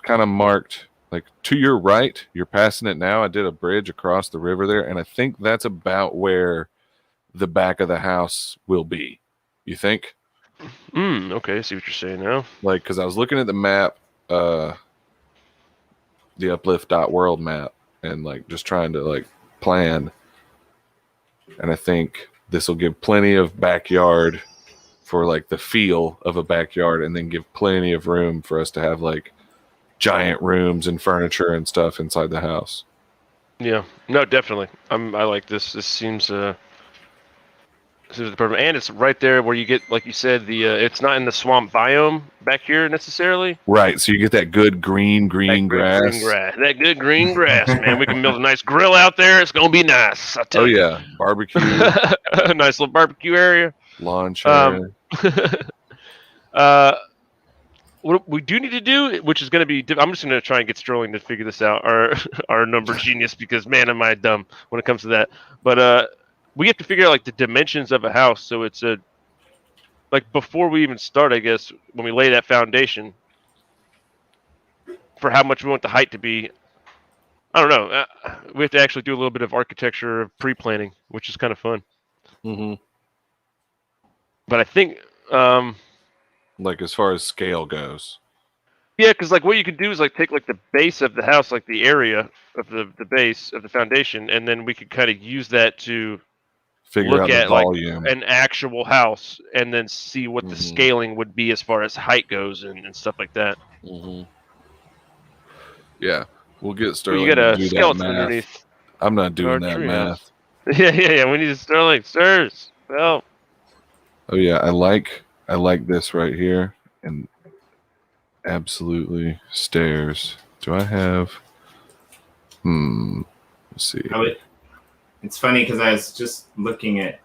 Speaker 3: kind of marked like to your right. You're passing it now. I did a bridge across the river there, and I think that's about where the back of the house will be. You think?
Speaker 1: Okay, I see what you're saying now.
Speaker 3: Like, because I was looking at the map, the Uplift.world map, and like just trying to like plan. And I think this will give plenty of backyard for like the feel of a backyard, and then give plenty of room for us to have like giant rooms and furniture and stuff inside the house.
Speaker 1: Yeah, no, definitely. I like this. This seems the perfect, and it's right there where you get, like you said, the it's not in the swamp biome back here necessarily.
Speaker 3: Right, so you get that good green grass.
Speaker 1: That good green grass, man. We can build a nice grill out there. It's gonna be nice. I tell you.
Speaker 3: Yeah, barbecue.
Speaker 1: A nice little barbecue area.
Speaker 3: Lawn chair.
Speaker 1: What we do need to do, which is going to be, I'm just going to try and get Sterling to figure this out, our number genius, because man, am I dumb when it comes to that. But we have to figure out like the dimensions of a house, so it's like before we even start, I guess, when we lay that foundation for how much we want the height to be. I don't know. We have to actually do a little bit of architecture pre-planning, which is kind of fun.
Speaker 3: Mm-hmm.
Speaker 1: But I think,
Speaker 3: Like as far as scale goes.
Speaker 1: yeah, because like what you could do is like take like the base of the house, like the area of the base of the foundation, and then we could kind of use that to
Speaker 3: Figure
Speaker 1: look
Speaker 3: out the
Speaker 1: at like
Speaker 3: volume.
Speaker 1: an actual house, and then see what the
Speaker 3: Mhm.
Speaker 1: scaling would be as far as height goes and stuff like that.
Speaker 3: Mm-hmm. Yeah, we'll get
Speaker 1: Well, you
Speaker 3: Sterling
Speaker 1: got
Speaker 3: to
Speaker 1: a
Speaker 3: do that
Speaker 1: skeleton
Speaker 3: math.
Speaker 1: underneath
Speaker 3: I'm not doing
Speaker 1: our
Speaker 3: that
Speaker 1: treehouse.
Speaker 3: math.
Speaker 1: Yeah. We need a Sterling. Sirs. Well,
Speaker 3: Oh yeah, I like this right here, and absolutely stairs. Do I have? Let's see.
Speaker 2: It's funny because I was just looking at.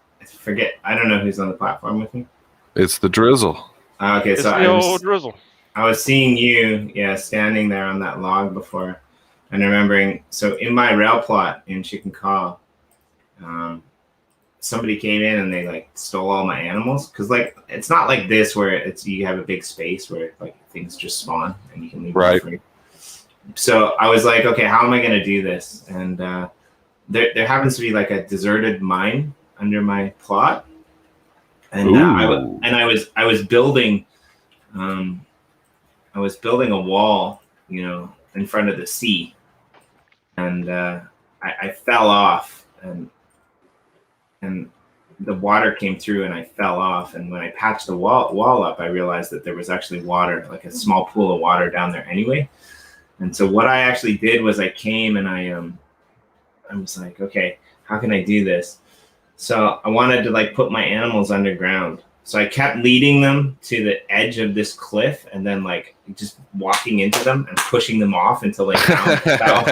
Speaker 2: I don't know who's on the platform with me.
Speaker 3: It's the Drizzle.
Speaker 2: Okay,
Speaker 1: it's
Speaker 2: so
Speaker 1: the old Drizzle.
Speaker 2: I was seeing you, standing there on that log before, and remembering. So in my rail plot in Chicken Call, somebody came in and they like stole all my animals, because like it's not like this where you have a big space where like things just spawn and you can leave them free. So I was like, okay, how am I going to do this? And there happens to be like a deserted mine under my plot, and I was building. I was building a wall, in front of the sea, and I fell off, and the water came through, and I fell off. And when I patched the wall up, I realized that there was actually water, like a small pool of water down there anyway. And so what I actually did was I came and I was like, okay, how can I do this? So I wanted to like put my animals underground. So I kept leading them to the edge of this cliff, and then like just walking into them and pushing them off until they fell.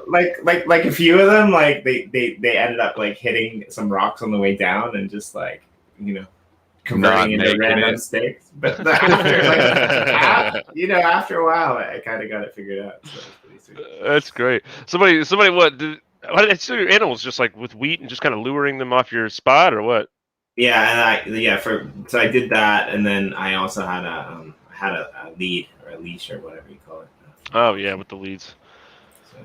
Speaker 2: like a few of them, like they ended up like hitting some rocks on the way down and just like converting into random stakes. But after a while, I kind of got it figured out. So it's pretty sweet.
Speaker 1: That's great. Somebody, what did they steal your animals? Just like with wheat and just kind of luring them off your spot, or what?
Speaker 2: Yeah, and so I did that, and then I also had a lead or a leash or whatever you call it.
Speaker 1: Oh yeah, with the leads.
Speaker 2: So.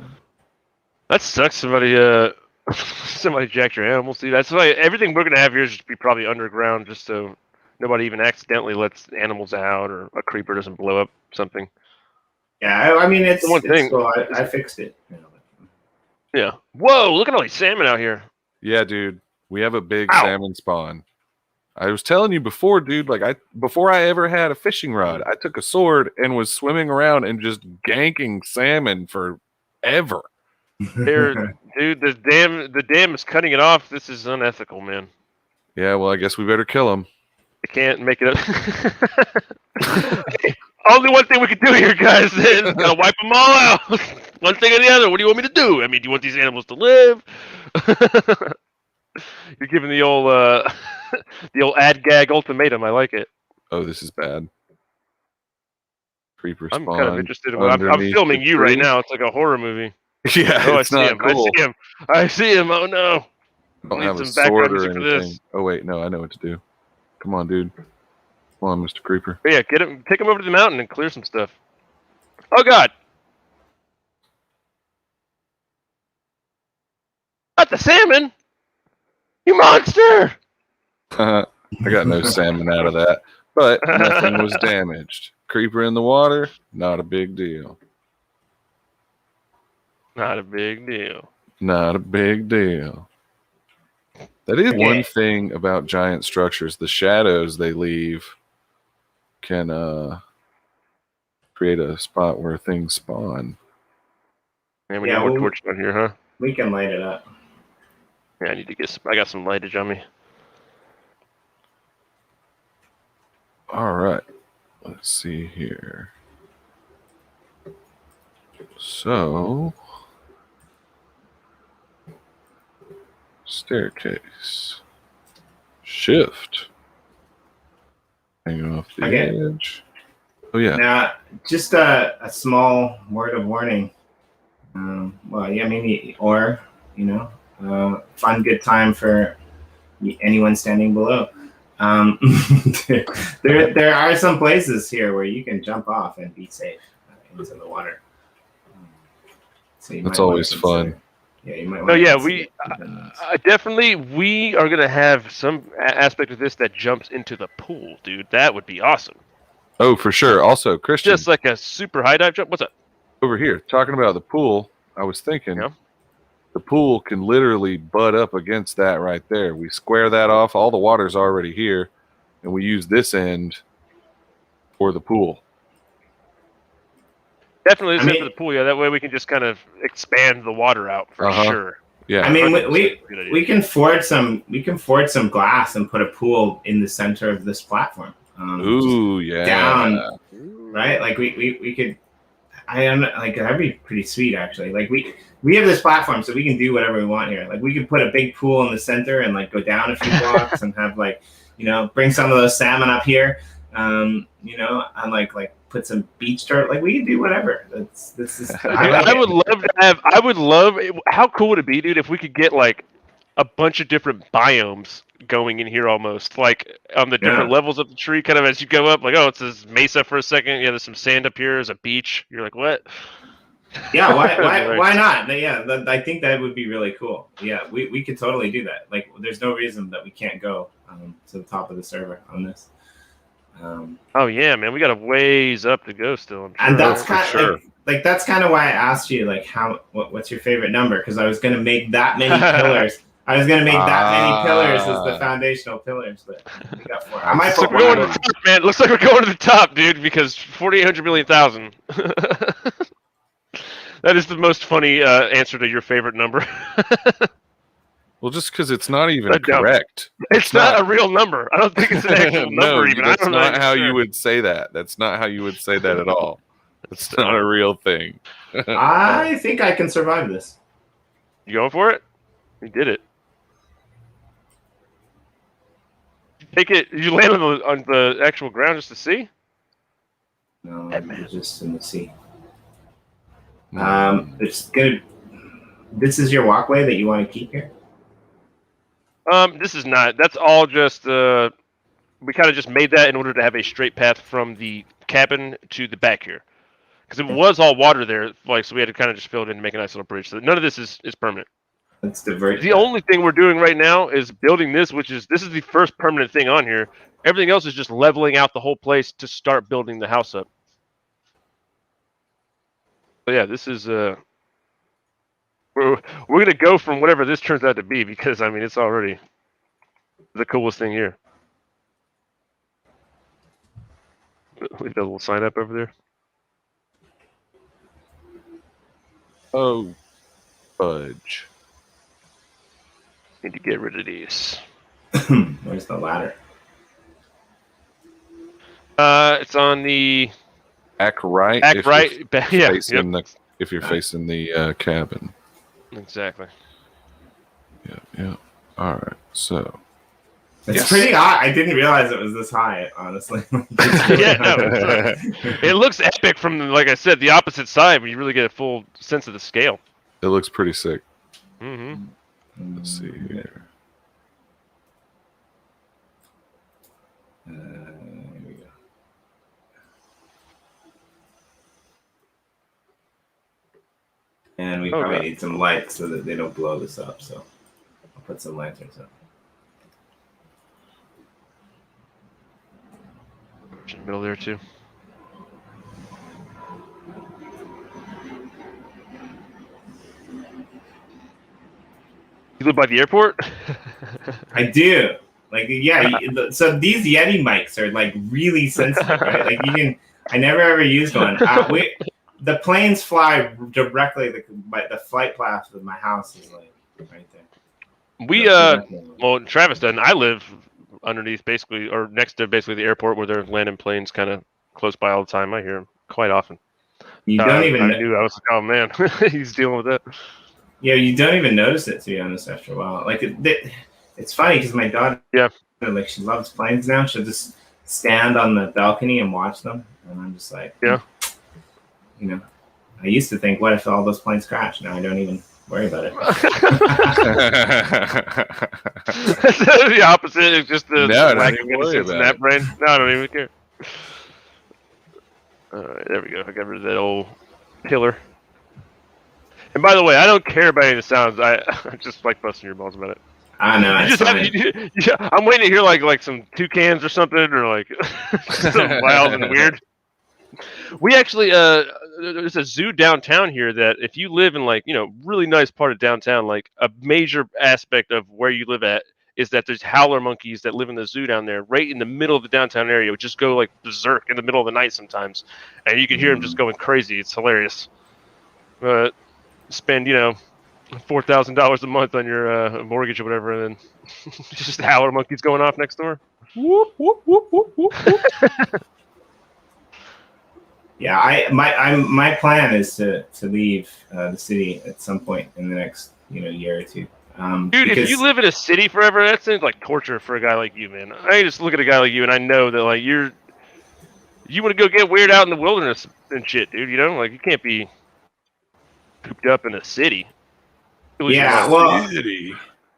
Speaker 1: That sucks. Somebody jacked your animals. See, that's why everything we're gonna have here is just be probably underground, just so nobody even accidentally lets animals out or a creeper doesn't blow up something.
Speaker 2: Yeah, I mean it's
Speaker 1: one thing.
Speaker 2: Cool. I fixed it.
Speaker 1: Yeah. Whoa! Look at all these salmon out here.
Speaker 3: Yeah, dude. We have a big salmon spawn. I was telling you before, dude. Like before I ever had a fishing rod, I took a sword and was swimming around and just ganking salmon forever.
Speaker 1: Dude, the dam is cutting it off. This is unethical, man.
Speaker 3: Yeah, well, I guess we better kill him.
Speaker 1: I can't make it up. Only one thing we can do here, guys, is wipe them all out. One thing or the other. What do you want me to do? I mean, do you want these animals to live? You're giving the old ad gag ultimatum. I like it.
Speaker 3: Oh, this is bad. Creeper spawn.
Speaker 1: I'm kind of interested in I'm filming you right now. It's like a horror movie.
Speaker 3: Yeah,
Speaker 1: oh,
Speaker 3: it's not cool.
Speaker 1: I see him. Oh no.
Speaker 3: I don't have a sword or anything. Oh wait, no, I know what to do. Come on, dude. Come on, Mr. Creeper.
Speaker 1: But yeah, take him over to the mountain and clear some stuff. Oh god. Not the salmon! You monster!
Speaker 3: I got no salmon out of that, but nothing was damaged. Creeper in the water, not a big deal.
Speaker 1: Not a big deal.
Speaker 3: Not a big deal. That is one thing about giant structures. The shadows they leave can create a spot where things spawn.
Speaker 1: Man, we need more torch down here, huh?
Speaker 2: We can light it up.
Speaker 1: Yeah, I got some lightage on me.
Speaker 3: All right. Let's see here. So, staircase. Shift. Hanging off the edge. Oh, yeah.
Speaker 2: Now, just a small word of warning. Fun, good time for anyone standing below. There are some places here where you can jump off and be safe into the water. So you
Speaker 3: That's
Speaker 2: might wanna
Speaker 3: always fun.
Speaker 2: consider- Yeah, you might.
Speaker 1: No,
Speaker 2: wanna
Speaker 1: yeah,
Speaker 2: consider doing this.
Speaker 1: definitely we are gonna have some aspect of this that jumps into the pool, dude. That would be awesome.
Speaker 3: Oh, for sure. Also, Christian,
Speaker 1: Just like a super high dive jump. What's up?
Speaker 3: over here, talking about the pool, I was thinking
Speaker 1: Yeah.
Speaker 3: the pool can literally butt up against that right there. We square that off. All the water's already here, and we use this end for the pool.
Speaker 1: Definitely this
Speaker 2: I
Speaker 1: end for
Speaker 2: mean-
Speaker 1: the pool. Yeah, that way we can just kind of expand the water out for
Speaker 3: Uh-huh.
Speaker 1: sure.
Speaker 3: Yeah.
Speaker 2: I mean,
Speaker 1: 100% good idea.
Speaker 2: we can forge some glass and put a pool in the center of this platform.
Speaker 3: Ooh, yeah.
Speaker 2: down. Right? Like we could. I am like that'd be pretty sweet actually. Like we have this platform, so we can do whatever we want here. Like we could put a big pool in the center and like go down a few blocks and have like bring some of those salmon up here. And like put some beach dirt. Like we can do whatever. This is.
Speaker 1: I would love to have. I would love. How cool would it be, dude, if we could get like a bunch of different biomes going in here, almost like on the different levels of the tree, kind of as you go up. Like, oh, it's this mesa for a second. Yeah, there's some sand up here. There's a beach. You're like, what?
Speaker 2: Yeah, why not? Yeah, I think that would be really cool. Yeah, we could totally do that. Like, there's no reason that we can't go to the top of the server on this.
Speaker 1: Oh yeah, man, we got a ways up to go still. I'm sure.
Speaker 2: And that's
Speaker 3: for
Speaker 2: kind of
Speaker 3: sure.
Speaker 2: like that's kind of why I asked you like what's your favorite number, because I was going to make that many pillars. I was going to make that many pillars as the foundational pillars that we got for. I might
Speaker 1: Looks like
Speaker 2: put
Speaker 1: we're going to
Speaker 2: one.
Speaker 1: the top, man. Looks like we're going to the top, dude, because 4,800 million thousand. That is the most funny answer to your favorite number.
Speaker 3: Well, just because it's not even
Speaker 1: That's dumb.
Speaker 3: correct.
Speaker 1: It's not a real number. I don't think it's an actual
Speaker 3: No,
Speaker 1: number even.
Speaker 3: that's
Speaker 1: I don't
Speaker 3: not
Speaker 1: know
Speaker 3: how
Speaker 1: sure.
Speaker 3: you would say that. That's not how you would say that at all. It's not a real thing.
Speaker 2: I think I can survive this.
Speaker 1: You going for it? You did it. Take it. Did you land on the actual ground just to see?
Speaker 2: No,
Speaker 1: Batman.
Speaker 2: it's just in the sea.
Speaker 3: Mm.
Speaker 2: It's gonna. This is your walkway that you want to keep here.
Speaker 1: This is not. That's all just. We kind of just made that in order to have a straight path from the cabin to the back here, because it was all water there. Like, so we had to kind of just fill it in to make a nice little bridge. So none of this is permanent.
Speaker 2: Let's divert.
Speaker 1: The only thing we're doing right now is building this, this is the first permanent thing on here. Everything else is just leveling out the whole place to start building the house up. So yeah, this is we're gonna go from whatever this turns out to be, because I mean it's already the coolest thing here. Leave that little sign up over there.
Speaker 3: Oh, fudge.
Speaker 1: Need to get rid of these.
Speaker 2: Where's the ladder?
Speaker 1: It's on the
Speaker 3: Back right.
Speaker 1: back
Speaker 3: if
Speaker 1: right.
Speaker 3: You're
Speaker 1: Yeah.
Speaker 3: facing
Speaker 1: Yep.
Speaker 3: if you're facing the cabin.
Speaker 1: Exactly.
Speaker 3: Yeah. All right. So.
Speaker 2: It's
Speaker 3: Yes.
Speaker 2: pretty high. I didn't realize it was this high, honestly.
Speaker 1: Yeah, no, it looks epic from, like I said, the opposite side, when you really get a full sense of the scale.
Speaker 3: It looks pretty sick.
Speaker 1: Mm-hmm.
Speaker 3: Let's see here.
Speaker 2: Here we go. And we probably need some lights so that they don't blow this up. So I'll put some lanterns up.
Speaker 1: In the middle there too. You live by the airport?
Speaker 2: I do. Like, yeah. So these Yeti mics are like really sensitive, right? Like you can. I never ever used one. The planes fly directly. The flight path of my house is like right there.
Speaker 1: We well, Travis doesn't. I live underneath basically, or next to basically the airport, where they're landing planes kind of close by all the time. I hear them quite often.
Speaker 2: You don't even.
Speaker 1: I knew. I was like, oh man, he's dealing with that.
Speaker 2: Yeah, you don't even notice it, to be honest, after a while. Like it's funny because my daughter, like she loves planes now. She'll just stand on the balcony and watch them, and I'm just like,
Speaker 1: yeah.
Speaker 2: You know, I used to think, what if all those planes crash? Now I don't even worry about it.
Speaker 1: The opposite. It's just the lack of
Speaker 3: worry
Speaker 1: innocence in
Speaker 3: about
Speaker 1: that
Speaker 3: it.
Speaker 1: brain. No, I don't even care. All right, there we go. I got rid of that old pillar. And by the way, I don't care about any of the sounds. I just like busting your balls about it.
Speaker 2: I know.
Speaker 1: You
Speaker 2: It's
Speaker 1: just have,
Speaker 2: fine.
Speaker 1: I'm waiting to hear like some toucans or something, or like something wild and weird. We actually there's a zoo downtown here that if you live in like really nice part of downtown, like a major aspect of where you live at is that there's howler monkeys that live in the zoo down there, right in the middle of the downtown area, which just go like berserk in the middle of the night sometimes, and you can hear them just going crazy. It's hilarious. Spend $4,000 a month on your mortgage or whatever, and then just howler monkeys going off next door.
Speaker 3: Whoop, whoop, whoop, whoop, whoop, whoop.
Speaker 2: Yeah, my plan is to leave the city at some point in the next year or two.
Speaker 1: Dude,
Speaker 2: because
Speaker 1: if you live in a city forever, that seems like torture for a guy like you, man. I just look at a guy like you, and I know that like you want to go get weird out in the wilderness and shit, dude. Like you can't be cooped up in a city.
Speaker 2: yeah, well,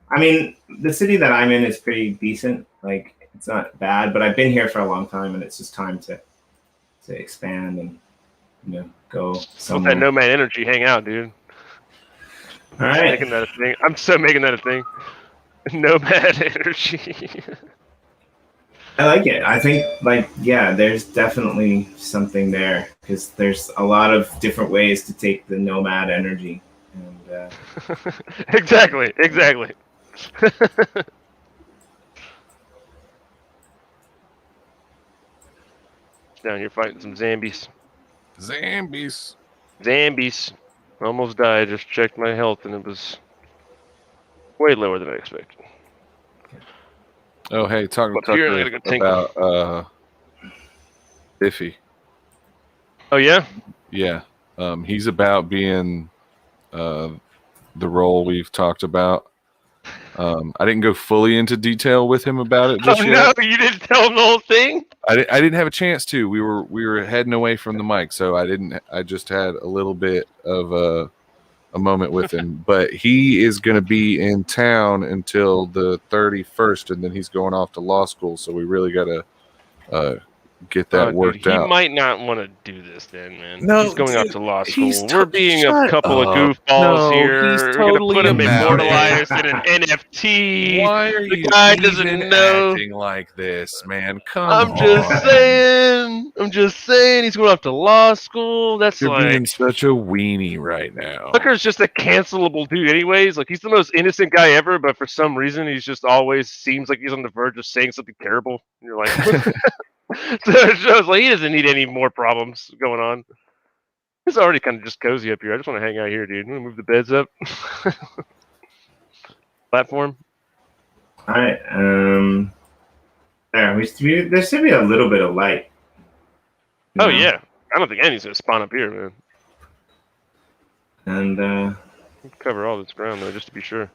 Speaker 2: I mean, the city that I'm in is pretty decent. Like, it's not bad, but I've been here for a long time, and it's just time to expand and go somewhere.
Speaker 1: Let that nomad energy hang out, dude.
Speaker 2: All right,
Speaker 1: making that a thing. I'm so making that a thing. Nomad energy.
Speaker 2: I like it. I think there's definitely something there because there's a lot of different ways to take the nomad energy. And
Speaker 1: Exactly. Down here fighting some zombies. Zombies. Almost died. Just checked my health and it was way lower than I expected.
Speaker 3: Oh, hey, talking about Iffy.
Speaker 1: Oh yeah.
Speaker 3: Yeah, he's about being the role we've talked about. I didn't go fully into detail with him about it just yet.
Speaker 1: No, you didn't tell him the whole thing?
Speaker 3: I didn't have a chance to. We were heading away from the mic, so I just had a little bit of a moment with him. But he is going to be in town until the 31st, and then he's going off to law school. So we really got to get that worked out.
Speaker 1: He might not want to do this then, man.
Speaker 3: No,
Speaker 1: he's going off to law school.
Speaker 3: We're
Speaker 1: We're being a couple of goofballs here.
Speaker 3: He's
Speaker 1: We're
Speaker 3: totally
Speaker 1: gonna put him
Speaker 3: about
Speaker 1: immortalized in an NFT.
Speaker 3: Why are
Speaker 1: the
Speaker 3: you
Speaker 1: guy doesn't know
Speaker 3: acting like this, man? Come
Speaker 1: I'm
Speaker 3: on.
Speaker 1: just saying. He's going off to law school. That's
Speaker 3: You're
Speaker 1: like
Speaker 3: being such a weenie right now.
Speaker 1: Tucker's just a cancelable dude, anyways. Like he's the most innocent guy ever, but for some reason, he's just always seems like he's on the verge of saying something terrible. And you're like, so it shows like he doesn't need any more problems going on. It's already kind of just cozy up here. I just want to hang out here, dude. I'm gonna move the beds up. Platform.
Speaker 2: all right, there should be a little bit of light.
Speaker 1: Oh yeah, I don't think anything's gonna spawn up here, man.
Speaker 2: And
Speaker 1: Cover all this ground though, just to be sure.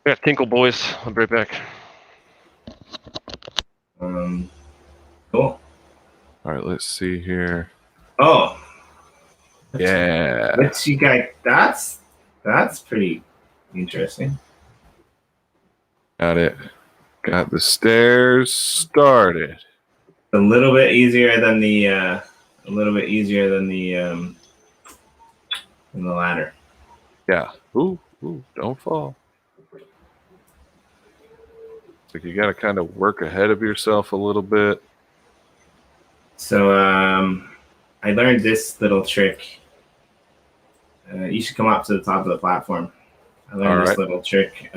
Speaker 1: We got Tinkle boys. I'll be right back.
Speaker 2: cool.
Speaker 3: All right, let's see here.
Speaker 2: Oh,
Speaker 3: Yeah.
Speaker 2: what you got? That's pretty interesting.
Speaker 3: Got it. Got the stairs started.
Speaker 2: A little bit easier than the ladder.
Speaker 3: Yeah. Ooh, don't fall. It's like you got to kind of work ahead of yourself a little bit.
Speaker 2: So I learned this little trick. You should come up to the top of the platform. I learned this little trick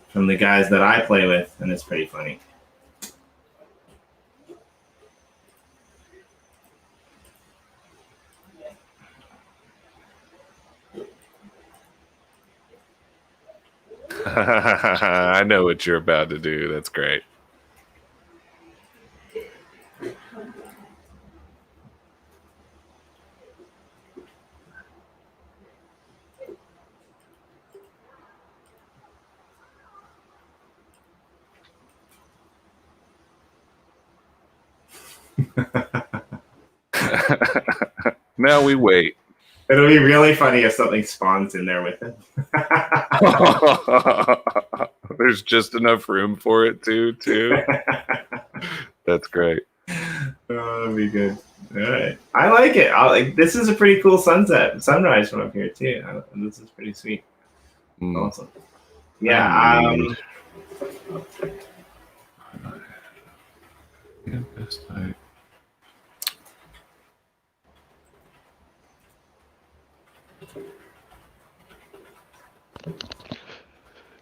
Speaker 2: from the guys that I play with, and it's pretty funny.
Speaker 3: I know what you're about to do. That's great. Now we wait.
Speaker 2: It'll be really funny if something spawns in there with it.
Speaker 3: There's just enough room for it too. That's great.
Speaker 2: Oh, that'd be good. All right. I like it. This is a pretty cool sunrise from up here too. This is pretty sweet. Awesome. Yeah.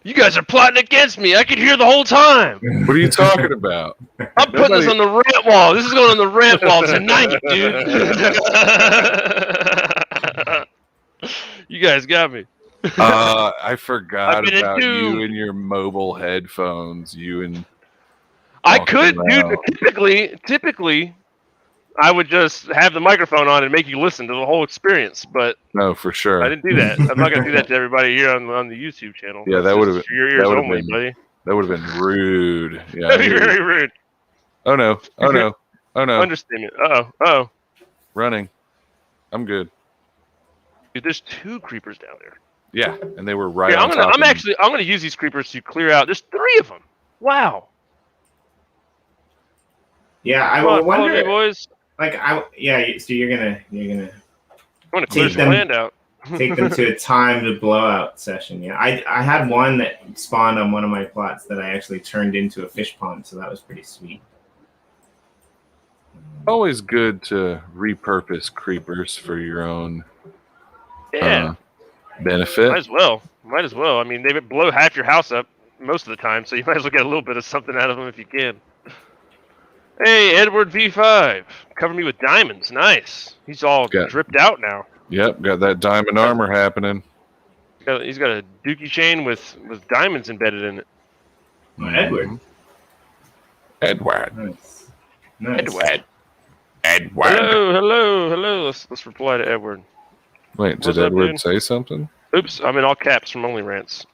Speaker 1: You guys are plotting against me. I could hear the whole time.
Speaker 3: What are you talking about?
Speaker 1: I'm putting this on the rant wall. This is going on the rant wall tonight, dude. You guys got me.
Speaker 3: I forgot
Speaker 1: I've been
Speaker 3: about
Speaker 1: into-
Speaker 3: you and your mobile headphones. You and
Speaker 1: I
Speaker 3: walking
Speaker 1: could,
Speaker 3: around.
Speaker 1: dude. Typically, I would just have the microphone on and make you listen to the whole experience, but
Speaker 3: No, for sure.
Speaker 1: I didn't do that. I'm not gonna do that to everybody here on the YouTube channel.
Speaker 3: Yeah,
Speaker 1: That's
Speaker 3: that
Speaker 1: just
Speaker 3: would've-
Speaker 1: for your ears
Speaker 3: that would've
Speaker 1: only,
Speaker 3: been-
Speaker 1: buddy.
Speaker 3: That would have been rude. Yeah. I
Speaker 1: That'd be
Speaker 3: hear you.
Speaker 1: very rude.
Speaker 3: Oh no! Oh no! Oh no!
Speaker 1: Understatement. Oh.
Speaker 3: Running. I'm good.
Speaker 1: Dude, there's 2 creepers down there.
Speaker 3: Yeah, and they were right
Speaker 1: Here,
Speaker 3: on top.
Speaker 1: I'm gonna use these creepers to clear out. There's 3 of them. Wow.
Speaker 2: Yeah. I
Speaker 1: Come on, follow
Speaker 2: wonder.
Speaker 1: me, boys.
Speaker 2: So you're gonna
Speaker 1: I'm gonna clear
Speaker 2: Take
Speaker 1: some
Speaker 2: them.
Speaker 1: land out.
Speaker 2: take them to a timed blowout session. Yeah. I had one that spawned on one of my plots that I actually turned into a fish pond, so that was pretty sweet.
Speaker 3: Always good to repurpose creepers for your own
Speaker 1: Yeah.
Speaker 3: benefit.
Speaker 1: Might as well. I mean, they blow half your house up most of the time, so you might as well get a little bit of something out of them if you can. Hey, Edward V5, cover me with diamonds. Nice. He's all dripped out now.
Speaker 3: Yep, got that diamond armor happening.
Speaker 1: He's got a dookie chain with diamonds embedded in it.
Speaker 2: Edward.
Speaker 3: Edward.
Speaker 2: Nice.
Speaker 3: Edward.
Speaker 1: Hello. Let's reply to Edward.
Speaker 3: Wait,
Speaker 1: What's
Speaker 3: did
Speaker 1: up,
Speaker 3: Edward
Speaker 1: dude?
Speaker 3: say something?
Speaker 1: Oops, I'm in all caps from Only Rants.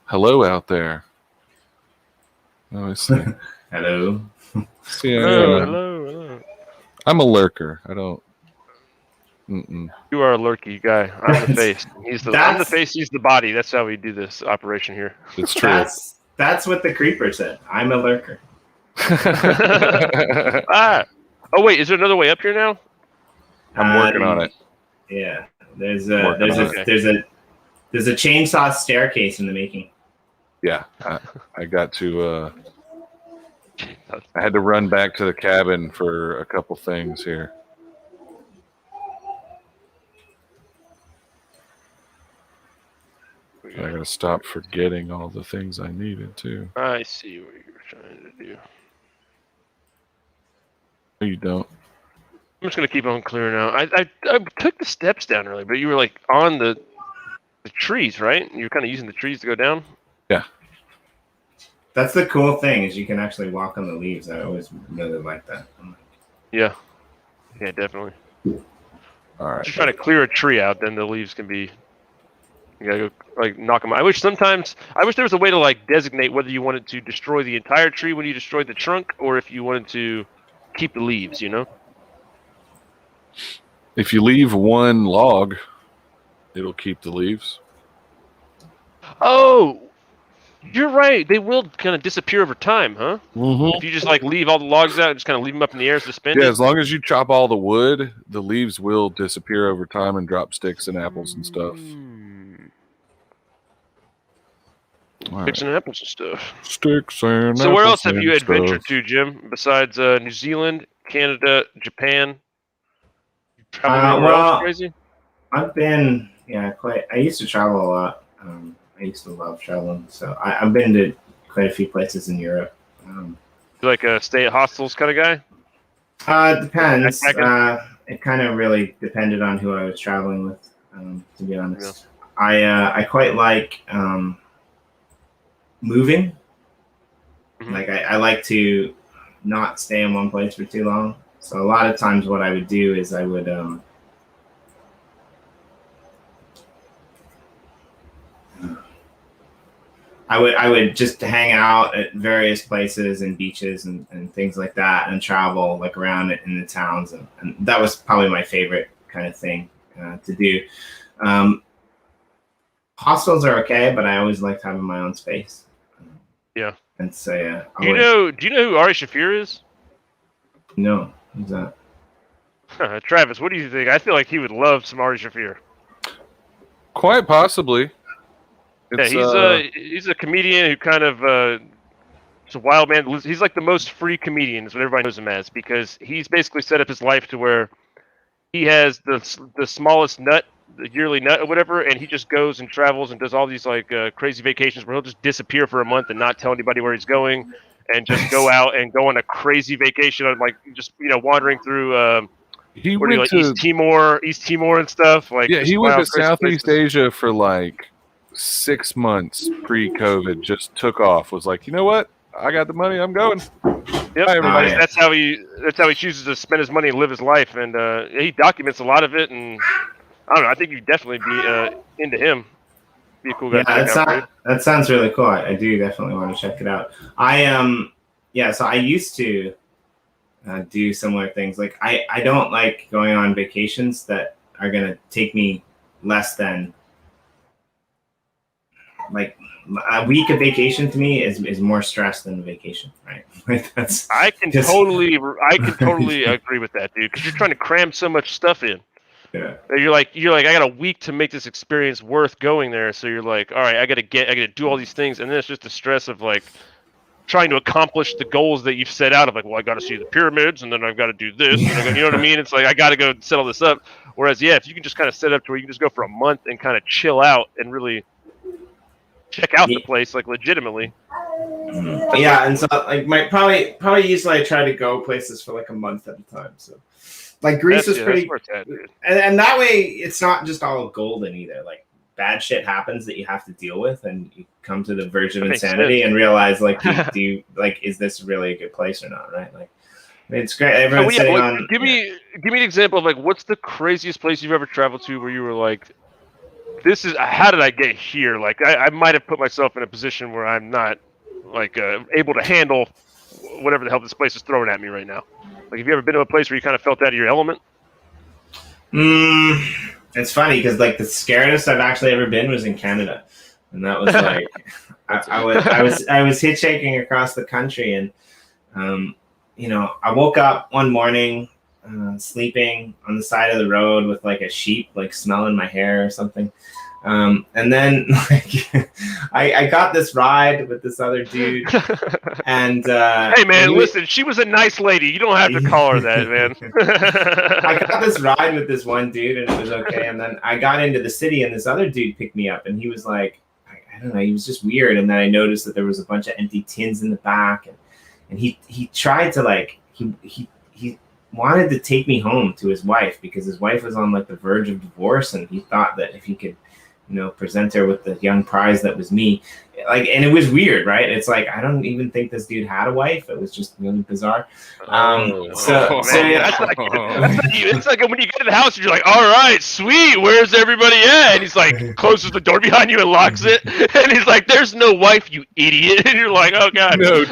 Speaker 3: Hello out there. Oh, I see.
Speaker 2: Hello.
Speaker 3: See,
Speaker 1: Hello.
Speaker 3: I'm a lurker. I don't. Mm-mm.
Speaker 1: You are a lurky guy. I'm the face. I'm the face. He's the body. That's how we do this operation here.
Speaker 3: It's true.
Speaker 2: That's what the creeper said. I'm a lurker.
Speaker 1: Oh wait, is there another way up here now?
Speaker 3: I'm working on it.
Speaker 2: Yeah. There's a chainsaw staircase in the making.
Speaker 3: Yeah, I got to. I had to run back to the cabin for a couple things here. I gotta stop forgetting all the things I needed to.
Speaker 1: I see what you're trying to do.
Speaker 3: No, you don't.
Speaker 1: I'm just gonna keep on clearing out. I took the steps down earlier, but you were like on the trees, right? You were kind of using the trees to go down.
Speaker 3: Yeah.
Speaker 2: That's the cool thing is you can actually walk on the leaves. I always really like that.
Speaker 1: Yeah, definitely.
Speaker 3: All right.
Speaker 1: Just trying to clear a tree out, then the leaves can be. You gotta go like knock them out. I wish there was a way to like designate whether you wanted to destroy the entire tree when you destroyed the trunk, or if you wanted to keep the leaves. You know.
Speaker 3: If you leave one log, it'll keep the leaves.
Speaker 1: Oh, you're right. They will kind of disappear over time, huh?
Speaker 3: Mm-hmm.
Speaker 1: If you just like leave all the logs out and just kind of leave them up in the air suspended.
Speaker 3: Yeah, as long as you chop all the wood, the leaves will disappear over time and drop sticks and apples and stuff. All right.
Speaker 1: Sticks and apples and stuff.
Speaker 3: Sticks and
Speaker 1: So where
Speaker 3: apples
Speaker 1: else have you
Speaker 3: and
Speaker 1: adventured
Speaker 3: stuff.
Speaker 1: to, Jim? Besides New Zealand, Canada, Japan? You traveled anywhere else crazy?
Speaker 2: I've been, I used to travel a lot. I used to love traveling. So I've been to quite a few places in Europe.
Speaker 1: You like a stay at hostels kind of guy?
Speaker 2: It depends. It kind of really depended on who I was traveling with, to be honest. Yeah. I quite like moving.
Speaker 1: Mm-hmm.
Speaker 2: Like I like to not stay in one place for too long. So a lot of times what I would do is I would just hang out at various places and beaches and things like that and travel like around in the towns. And that was probably my favorite kind of thing to do. Hostels are okay, but I always liked having my own space.
Speaker 1: Yeah.
Speaker 2: And so,
Speaker 1: do you know who Ari Shafir is?
Speaker 2: No, who's that?
Speaker 1: Travis, what do you think? I feel like he would love some Ari Shaffir.
Speaker 3: Quite possibly.
Speaker 1: Yeah, he's a comedian who kind of it's a wild man. He's like the most free comedian, is what everybody knows him as, because he's basically set up his life to where he has the smallest nut, the yearly nut or whatever, and he just goes and travels and does all these like crazy vacations where he'll just disappear for a month and not tell anybody where he's going, and just go out and go on a crazy vacation on like just wandering through
Speaker 3: he
Speaker 1: what do you
Speaker 3: went
Speaker 1: like,
Speaker 3: to
Speaker 1: East Timor and stuff. Like
Speaker 3: yeah,
Speaker 1: just
Speaker 3: he went
Speaker 1: wild,
Speaker 3: to
Speaker 1: crazy
Speaker 3: Southeast
Speaker 1: places.
Speaker 3: Asia for like 6 months pre-COVID. Just took off. Was like, you know what? I got the money. I'm going.
Speaker 1: Yep,
Speaker 3: Hi, everybody.
Speaker 2: yeah.
Speaker 1: that's how he chooses to spend his money and live his life, and he documents a lot of it. And I don't know. I think you'd definitely be into him. Be a cool guy.
Speaker 2: Yeah,
Speaker 1: to check out for you.
Speaker 2: that sounds really cool. I do definitely want to check it out. So I used to do similar things. Like I don't like going on vacations that are gonna take me less than like a week of vacation. To me is more stress than a vacation, right? Like that's
Speaker 1: I can
Speaker 2: just-
Speaker 1: totally agree with that, dude. Because you're trying to cram so much stuff in.
Speaker 2: yeah.
Speaker 1: You're like, I got a week to make this experience worth going there. So you're like, all right, I gotta do all these things, and then it's just the stress of like trying to accomplish the goals that you've set out of. Like, well, I got to see the pyramids, and then I've got to do this. And you know what I mean? It's like I got to go set all this up. Whereas, yeah, if you can just kind of set up to where you can just go for a month and kind of chill out and really check out the place, like legitimately.
Speaker 2: Yeah, and so like probably usually I try to go places for like a month at a time. So like Greece was pretty,
Speaker 1: that's where it's at, dude.
Speaker 2: and that way it's not just all golden either. Like bad shit happens that you have to deal with, and you come to the verge of
Speaker 1: That makes
Speaker 2: insanity
Speaker 1: sense.
Speaker 2: and realize like, do you like, is this really a good place or not? Right? Like, it's great. Everyone's
Speaker 1: Oh, yeah,
Speaker 2: sitting
Speaker 1: well,
Speaker 2: on.
Speaker 1: give me an example of like what's the craziest place you've ever traveled to where you were like, this is how did I get here? Like I might have put myself in a position where I'm not like able to handle whatever the hell this place is throwing at me right now. Like, have you ever been to a place where you kind of felt out of your element?
Speaker 2: It's funny because like the scariest I've actually ever been was in Canada, and that was like I was hitchhiking across the country, and I woke up one morning sleeping on the side of the road with like a sheep like smelling my hair or something. And then like I got this ride with this other dude, and
Speaker 1: hey man, listen, she was a nice lady. You don't have to call her that, man.
Speaker 2: I got this ride with this one dude, and it was okay. And then I got into the city, and this other dude picked me up, and he was like, I don't know, he was just weird. And then I noticed that there was a bunch of empty tins in the back, and he tried to like he wanted to take me home to his wife because his wife was on like the verge of divorce, and he thought that if he could present her with the young prize that was me, like, and it was weird, right? It's like I don't even think this dude had a wife. It was just really bizarre. It's
Speaker 1: like when you get to the house, you're like, all right, sweet, where's everybody at? And he's like, closes the door behind you and locks it, and he's like, there's no wife, you idiot. And you're like, oh god.
Speaker 3: No,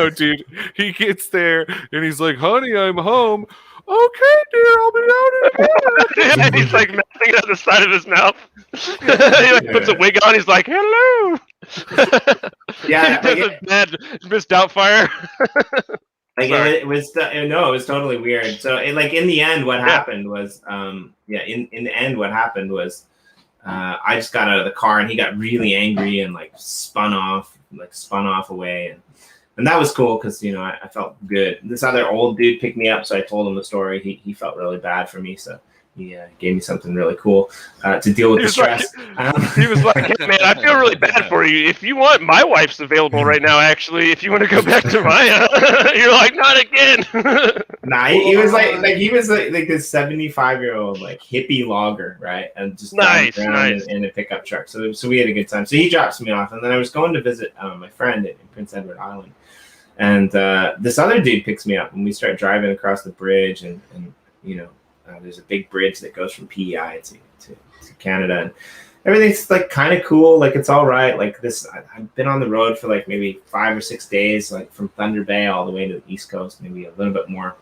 Speaker 3: dude. He gets there and he's like, honey, I'm home. Okay, dear, I'll be out in a minute.
Speaker 1: And he's like messing out the side of his mouth. He like puts a wig on. He's like, hello.
Speaker 2: Yeah,
Speaker 1: he does a bad Miss Doubtfire.
Speaker 2: Like it was totally weird. So like in the end, what happened was in the end what happened was I just got out of the car, and he got really angry and like spun off away, and that was cool because I felt good. This other old dude picked me up, so I told him the story. He felt really bad for me, so he gave me something really cool to deal with the stress.
Speaker 1: He was like, hey man, I feel really bad for you. If you want, my wife's available right now, actually. If you want to go back to Maya. You're like, not again.
Speaker 2: Nah, he was like this 75-year-old like hippie logger, right? And just
Speaker 1: nice.
Speaker 2: in a pickup truck. So we had a good time. So he drops me off, and then I was going to visit my friend in Prince Edward Island. And this other dude picks me up, and we start driving across the bridge, and there's a big bridge that goes from PEI to Canada, and everything's like kind of cool. Like it's all right. Like this, I've been on the road for like maybe 5 or 6 days, like from Thunder Bay all the way to the East Coast, maybe a little bit more.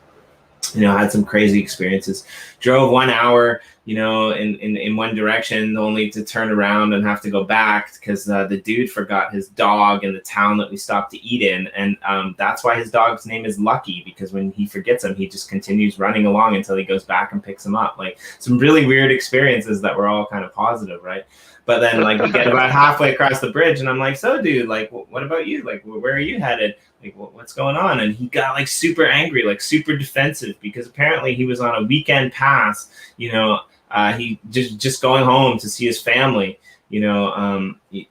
Speaker 2: Had some crazy experiences. Drove 1 hour in one direction, only to turn around and have to go back because the dude forgot his dog in the town that we stopped to eat in, and that's why his dog's name is Lucky, because when he forgets him, he just continues running along until he goes back and picks him up. Like some really weird experiences that were all kind of positive, right? But then, like, we get about halfway across the bridge, and I'm like, so, dude, like, what about you? Like, where are you headed? Like, what's going on? And he got, like, super angry, like, super defensive, because apparently he was on a weekend pass, he just going home to see his family,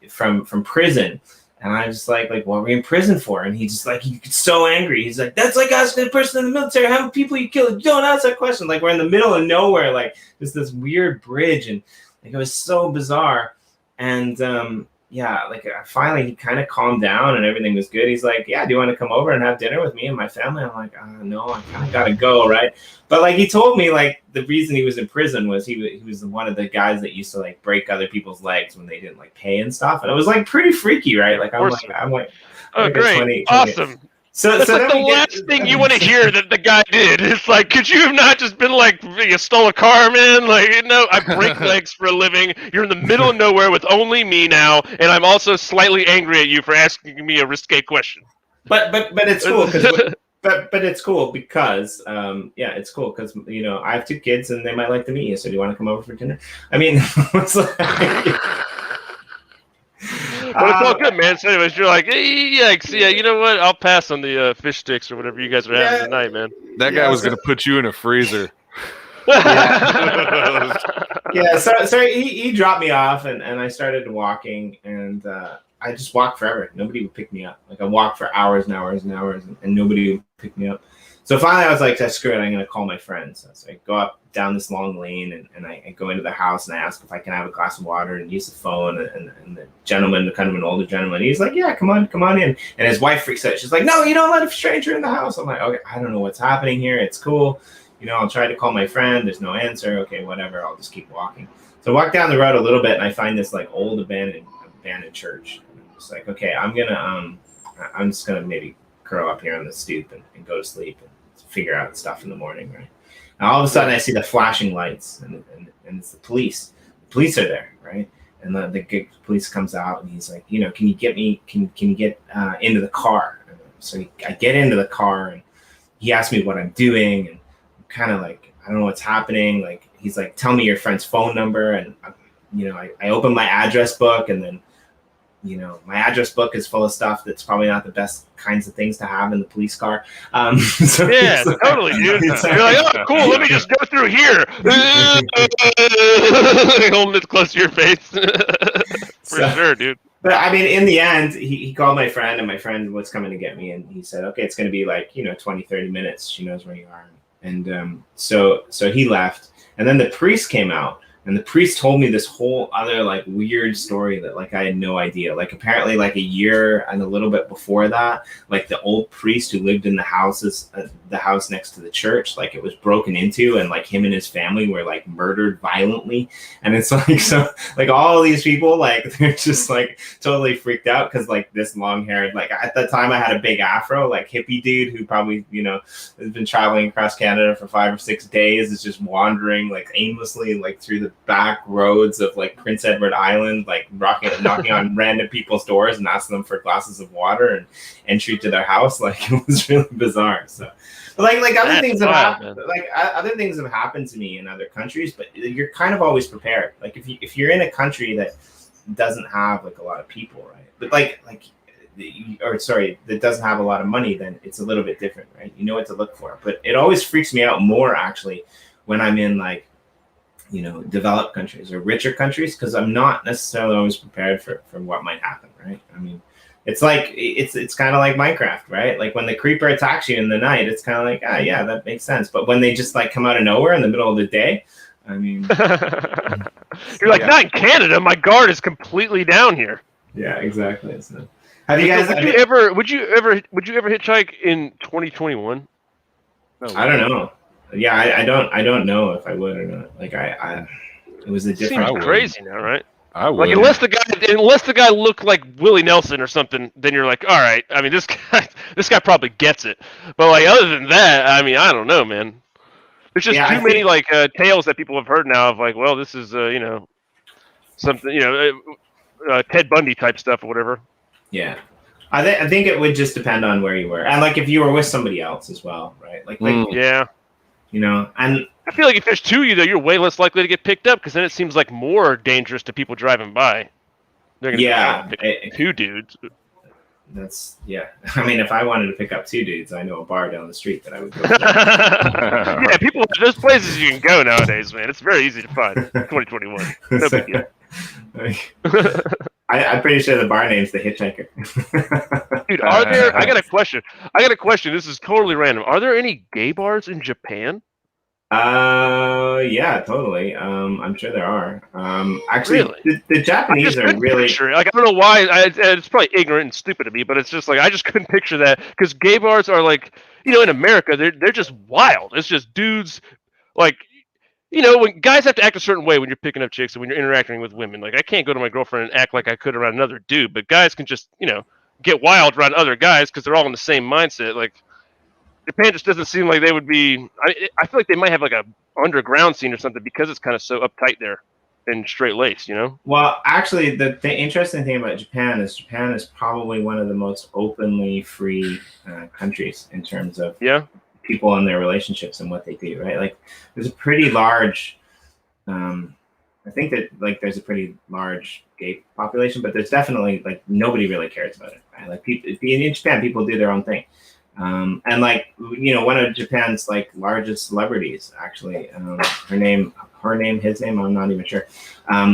Speaker 2: from prison. And I was just like, what were you in prison for? And he just, like, he gets so angry. He's like, that's like asking a person in the military how many people you killed. You don't ask that question. Like, we're in the middle of nowhere, like, there's this weird bridge, and like, it was so bizarre. And finally he kind of calmed down and everything was good. He's like, yeah, do you want to come over and have dinner with me and my family? I'm like, no, I kind of gotta go, right? But like, he told me, like, the reason he was in prison was he was one of the guys that used to, like, break other people's legs when they didn't, like, pay and stuff. And it was, like, pretty freaky, right? Like, I'm like
Speaker 1: oh, great, 20. Awesome.
Speaker 2: That's
Speaker 1: like the last thing you want to hear that the guy did. It's like, could you have not just been like, you stole a car, man? Like, no, I break legs for a living. You're in the middle of nowhere with only me now, and I'm also slightly angry at you for asking me a risque question.
Speaker 2: But it's cool because but it's cool because it's cool because I have 2 kids and they might like to meet you. So do you want to come over for dinner? I mean, it's like.
Speaker 1: Well, it's all good, man. So anyways, you're like, yeah, you know what? I'll pass on the fish sticks or whatever you guys are having tonight, man.
Speaker 3: That guy was going to put you in a freezer.
Speaker 2: So he dropped me off, and I started walking, and I just walked forever. Nobody would pick me up. Like, I walked for hours and hours and hours, and nobody would pick me up. So finally I was like, screw it, I'm going to call my friends. So I go up down this long lane, and I go into the house, and I ask if I can have a glass of water and use the phone. And the gentleman, kind of an older gentleman, he's like, yeah, come on in. And his wife freaks out. She's like, no, you don't let a stranger in the house. I'm like, okay, I don't know what's happening here. It's cool. I'll try to call my friend. There's no answer. Okay, whatever. I'll just keep walking. So I walk down the road a little bit, and I find this, like, old abandoned church. And I'm just like, okay, I'm just gonna maybe curl up here on the stoop and go to sleep and figure out stuff in the morning, right? And all of a sudden I see the flashing lights, and it's the police. The police are there, right? And the police comes out, and he's like, can you get into the car? So I get into the car, and he asks me what I'm doing, and I'm kind of like, I don't know what's happening. Like, he's like, tell me your friend's phone number, and I open my address book, and then my address book is full of stuff that's probably not the best kinds of things to have in the police car.
Speaker 1: So yeah, totally, dude. You're like, oh, cool, let me just go through here. Holding it close to your face. For sure, dude.
Speaker 2: But I mean, in the end, he called my friend, and my friend was coming to get me, and he said, okay, it's going to be like, 20, 30 minutes. She knows where you are. And so he left, and then the priest came out. And the priest told me this whole other, like, weird story that, like, I had no idea. Like, apparently, like, a year and a little bit before that, like, the old priest who lived in the house next to the church, like, it was broken into, and, like, him and his family were, like, murdered violently. And it's like, so, like, all of these people, like, they're just, like, totally freaked out because, like, this long-haired, like, at the time I had a big afro, like, hippie dude who probably, has been traveling across Canada for 5 or 6 days, is just wandering, like, aimlessly, like, through the back roads of, like, Prince Edward Island, like, knocking on random people's doors and asking them for glasses of water and entry to their house. Like, it was really bizarre. So, like other things have happened. Like, other things have happened to me in other countries, but you're kind of always prepared. Like, if you're in a country that doesn't have, like, a lot of people, right? But that doesn't have a lot of money, then it's a little bit different, right? You know what to look for. But it always freaks me out more, actually, when I'm in, like, developed countries or richer countries, because I'm not necessarily always prepared for what might happen, right? I mean, it's like, it's kind of like Minecraft, right? Like, when the creeper attacks you in the night, it's kind of like, yeah, that makes sense. But when they just, like, come out of nowhere in the middle of the day, I mean,
Speaker 1: you're like, not in Canada. My guard is completely down here.
Speaker 2: Yeah, exactly. So, have you guys?
Speaker 1: Would you ever hitchhike in 2021?
Speaker 3: No,
Speaker 2: I don't know. Yeah, I don't know if I would or not. Like, it was a different.
Speaker 1: Seems crazy now, right?
Speaker 3: I would.
Speaker 1: Like, unless the guy looked like Willie Nelson or something, then you're like, all right. I mean, this guy probably gets it. But, like, other than that, I mean, I don't know, man. There's just too many like tales that people have heard now of like, well, this is you know, something, you know, Ted Bundy type stuff or whatever.
Speaker 2: Yeah, I think it would just depend on where you were, and like if you were with somebody else as well, right? Like
Speaker 1: yeah,
Speaker 2: you know, and
Speaker 1: I feel like if there's two of you, though, you're way less likely to get picked up because then it seems like more dangerous to people driving by. They're gonna pick two dudes.
Speaker 2: That's I mean, if I wanted to pick up two dudes, I know a bar down the street that I would go.
Speaker 1: Yeah, people. There's places you can go nowadays, man. It's very easy to find. 2021. No big deal.
Speaker 2: I'm pretty sure the bar name's the Hitchhiker.
Speaker 1: Dude, are there? I got a question. This is totally random. Are there any gay bars in Japan?
Speaker 2: Yeah, totally. I'm sure there are. Actually, really? the Japanese are really
Speaker 1: like, I don't know why. It's probably ignorant and stupid of me, but it's just like I just couldn't picture that because gay bars are like, you know, in America they're just wild. It's just dudes like. You know, when guys have to act a certain way when you're picking up chicks and when you're interacting with women. Like, I can't go to my girlfriend and act like I could around another dude, but guys can just, you know, get wild around other guys because they're all in the same mindset. Like, Japan just doesn't seem like they would be. I feel like they might have like a underground scene or something because it's kind of so uptight there and straight laced, you know?
Speaker 2: Well, actually, the interesting thing about Japan is probably one of the most openly free countries in terms of people and their relationships and what they do, right? Like there's a pretty large I think that like there's a pretty large gay population, but there's definitely like nobody really cares about it, right? Like people in Japan, people do their own thing. And like, you know, one of Japan's like largest celebrities, actually, her name, his name, I'm not even sure,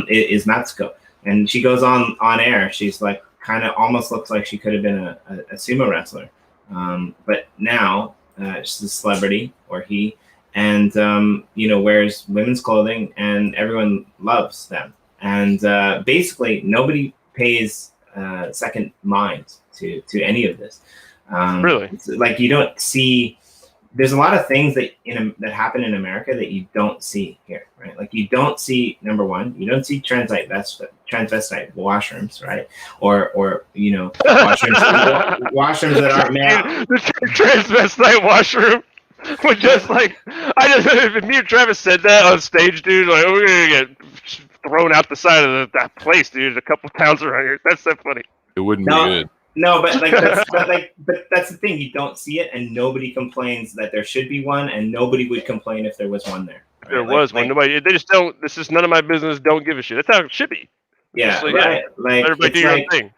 Speaker 2: is Natsuko. And she goes on air. She's like, kind of almost looks like she could have been a sumo wrestler. But now, she's a celebrity, or he, and you know, wears women's clothing, and everyone loves them. And basically, nobody pays second mind to any of this.
Speaker 1: Really,
Speaker 2: like you don't see. There's a lot of things that that happen in America that you don't see here, right? Like you don't see, number one, you don't see transvestite washrooms, right? Or you know, washrooms that aren't male.
Speaker 1: The transvestite washroom. But just like if me and Travis said that on stage, dude, like we're gonna get thrown out the side of that place, dude. A couple towns around here. That's so funny.
Speaker 3: It wouldn't be good.
Speaker 2: No, but like, but that's the thing. You don't see it, and nobody complains that there should be one, and nobody would complain if there was one there. Right?
Speaker 1: There was one. Nobody. They just don't. This is none of my business. Don't give a shit. That's how it should be.
Speaker 2: Yeah, right. Like
Speaker 1: everybody do your own thing.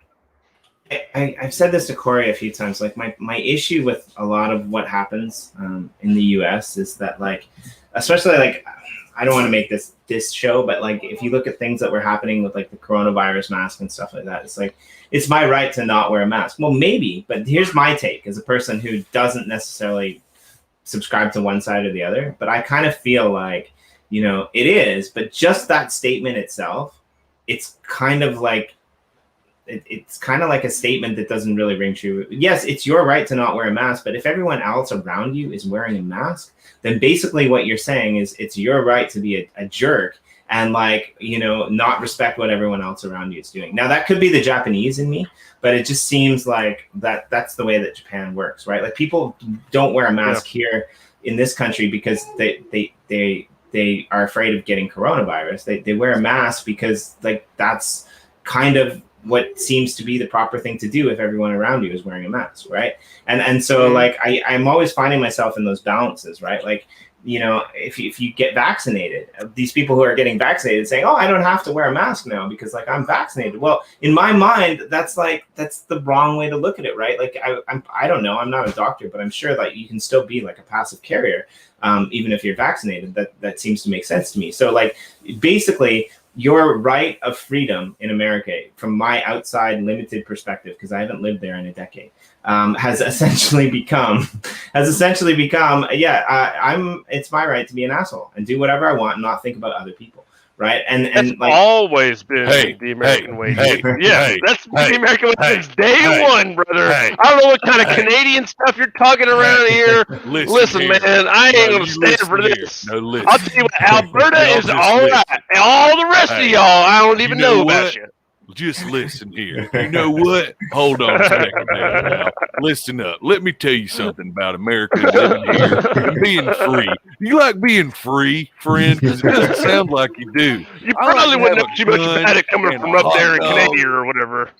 Speaker 2: I've said this to Corey a few times. Like my issue with a lot of what happens in the U.S. is that, like, especially like, I don't want to make this show, but like if you look at things that were happening with like the coronavirus mask and stuff like that, it's like it's my right to not wear a mask. Well, maybe, but here's my take as a person who doesn't necessarily subscribe to one side or the other. But I kind of feel like, you know, it is, but just that statement itself, it's kind of like it's kind of like a statement that doesn't really ring true. Yes, it's your right to not wear a mask, but if everyone else around you is wearing a mask, then basically what you're saying is it's your right to be a jerk and, like, you know, not respect what everyone else around you is doing. Now, that could be the Japanese in me, but it just seems like that's the way that Japan works, right? Like, people don't wear a mask here in this country because they are afraid of getting coronavirus. They wear a mask because, like, that's kind of what seems to be the proper thing to do if everyone around you is wearing a mask, right? And so like I'm always finding myself in those balances, right? Like, you know, if you get vaccinated, these people who are getting vaccinated saying, oh, I don't have to wear a mask now because like I'm vaccinated. Well, in my mind, that's the wrong way to look at it, right? Like I don't know, I'm not a doctor, but I'm sure that you can still be like a passive carrier, even if you're vaccinated. That seems to make sense to me. So like basically, your right of freedom in America, from my outside limited perspective, because I haven't lived there in a decade, has essentially become, it's my right to be an asshole and do whatever I want and not think about other people, right? And
Speaker 1: that's like always been the American way. That's the American way since day one, brother. I don't know what kind of Canadian stuff you're talking around here. Listen, man, I ain't gonna stand for this. I'll tell you what, Alberta is all right. All the rest of y'all, I don't even know about you.
Speaker 3: just listen here. You know what? Hold on a second there now. Listen up. Let me tell you something about America and living here and being free. You like being free, friend? Because it doesn't sound like you do.
Speaker 1: You
Speaker 3: I like
Speaker 1: probably
Speaker 3: to
Speaker 1: wouldn't
Speaker 3: have
Speaker 1: know
Speaker 3: a
Speaker 1: too much
Speaker 3: gun
Speaker 1: about it coming
Speaker 3: and
Speaker 1: from
Speaker 3: a
Speaker 1: up there
Speaker 3: hot
Speaker 1: in
Speaker 3: dog.
Speaker 1: Canada or whatever.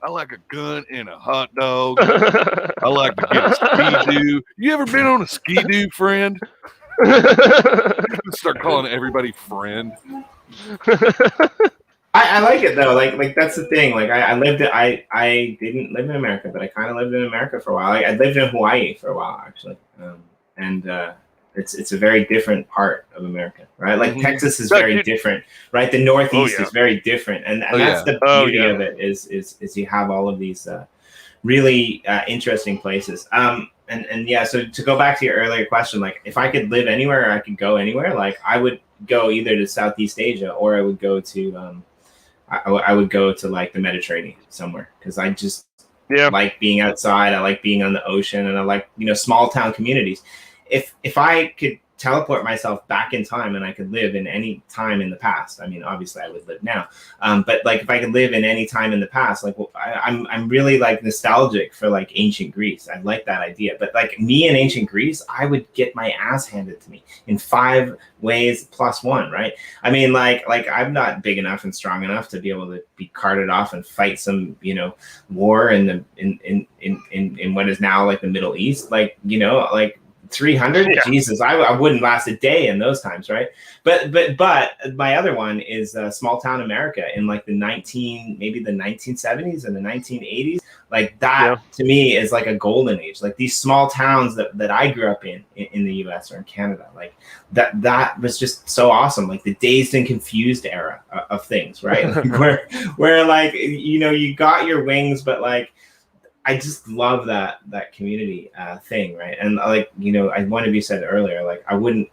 Speaker 3: I like a gun and a hot dog. I like to get a ski-doo. You ever been on a ski-doo, friend? Start calling everybody friend.
Speaker 2: I like it though. Like that's the thing. Like I didn't live in America, but I kind of lived in America for a while. I lived in Hawaii for a while actually, and it's a very different part of America, right? Like Texas is very different, right? The Northeast is very different, and that's the beauty of it is you have all of these really interesting places. And yeah, so to go back to your earlier question, like if I could live anywhere or I could go anywhere, like I would go either to Southeast Asia or I would go to I would go to like the Mediterranean somewhere, because I just like being outside. I like being on the ocean, and I like, you know, small town communities. If I could teleport myself back in time and I could live in any time in the past, I mean, obviously I would live now, but like if I could live in any time in the past, like I'm really like nostalgic for like ancient Greece. I like that idea. But like me in ancient Greece, I would get my ass handed to me in 5 ways plus 1, right? I mean, like I'm not big enough and strong enough to be able to be carted off and fight some, you know, war in what is now like the Middle East, like, you know, like 300. Jesus, I wouldn't last a day in those times, right? But my other one is small town America in like the 1970s and the 1980s. Like that to me is like a golden age. Like these small towns that I grew up in the US or in Canada, like that was just so awesome. Like the dazed and confused era of things, right? Like where like, you know, you got your wings, but like I just love that community thing, right? And like, you know, one of you said earlier, like I wouldn't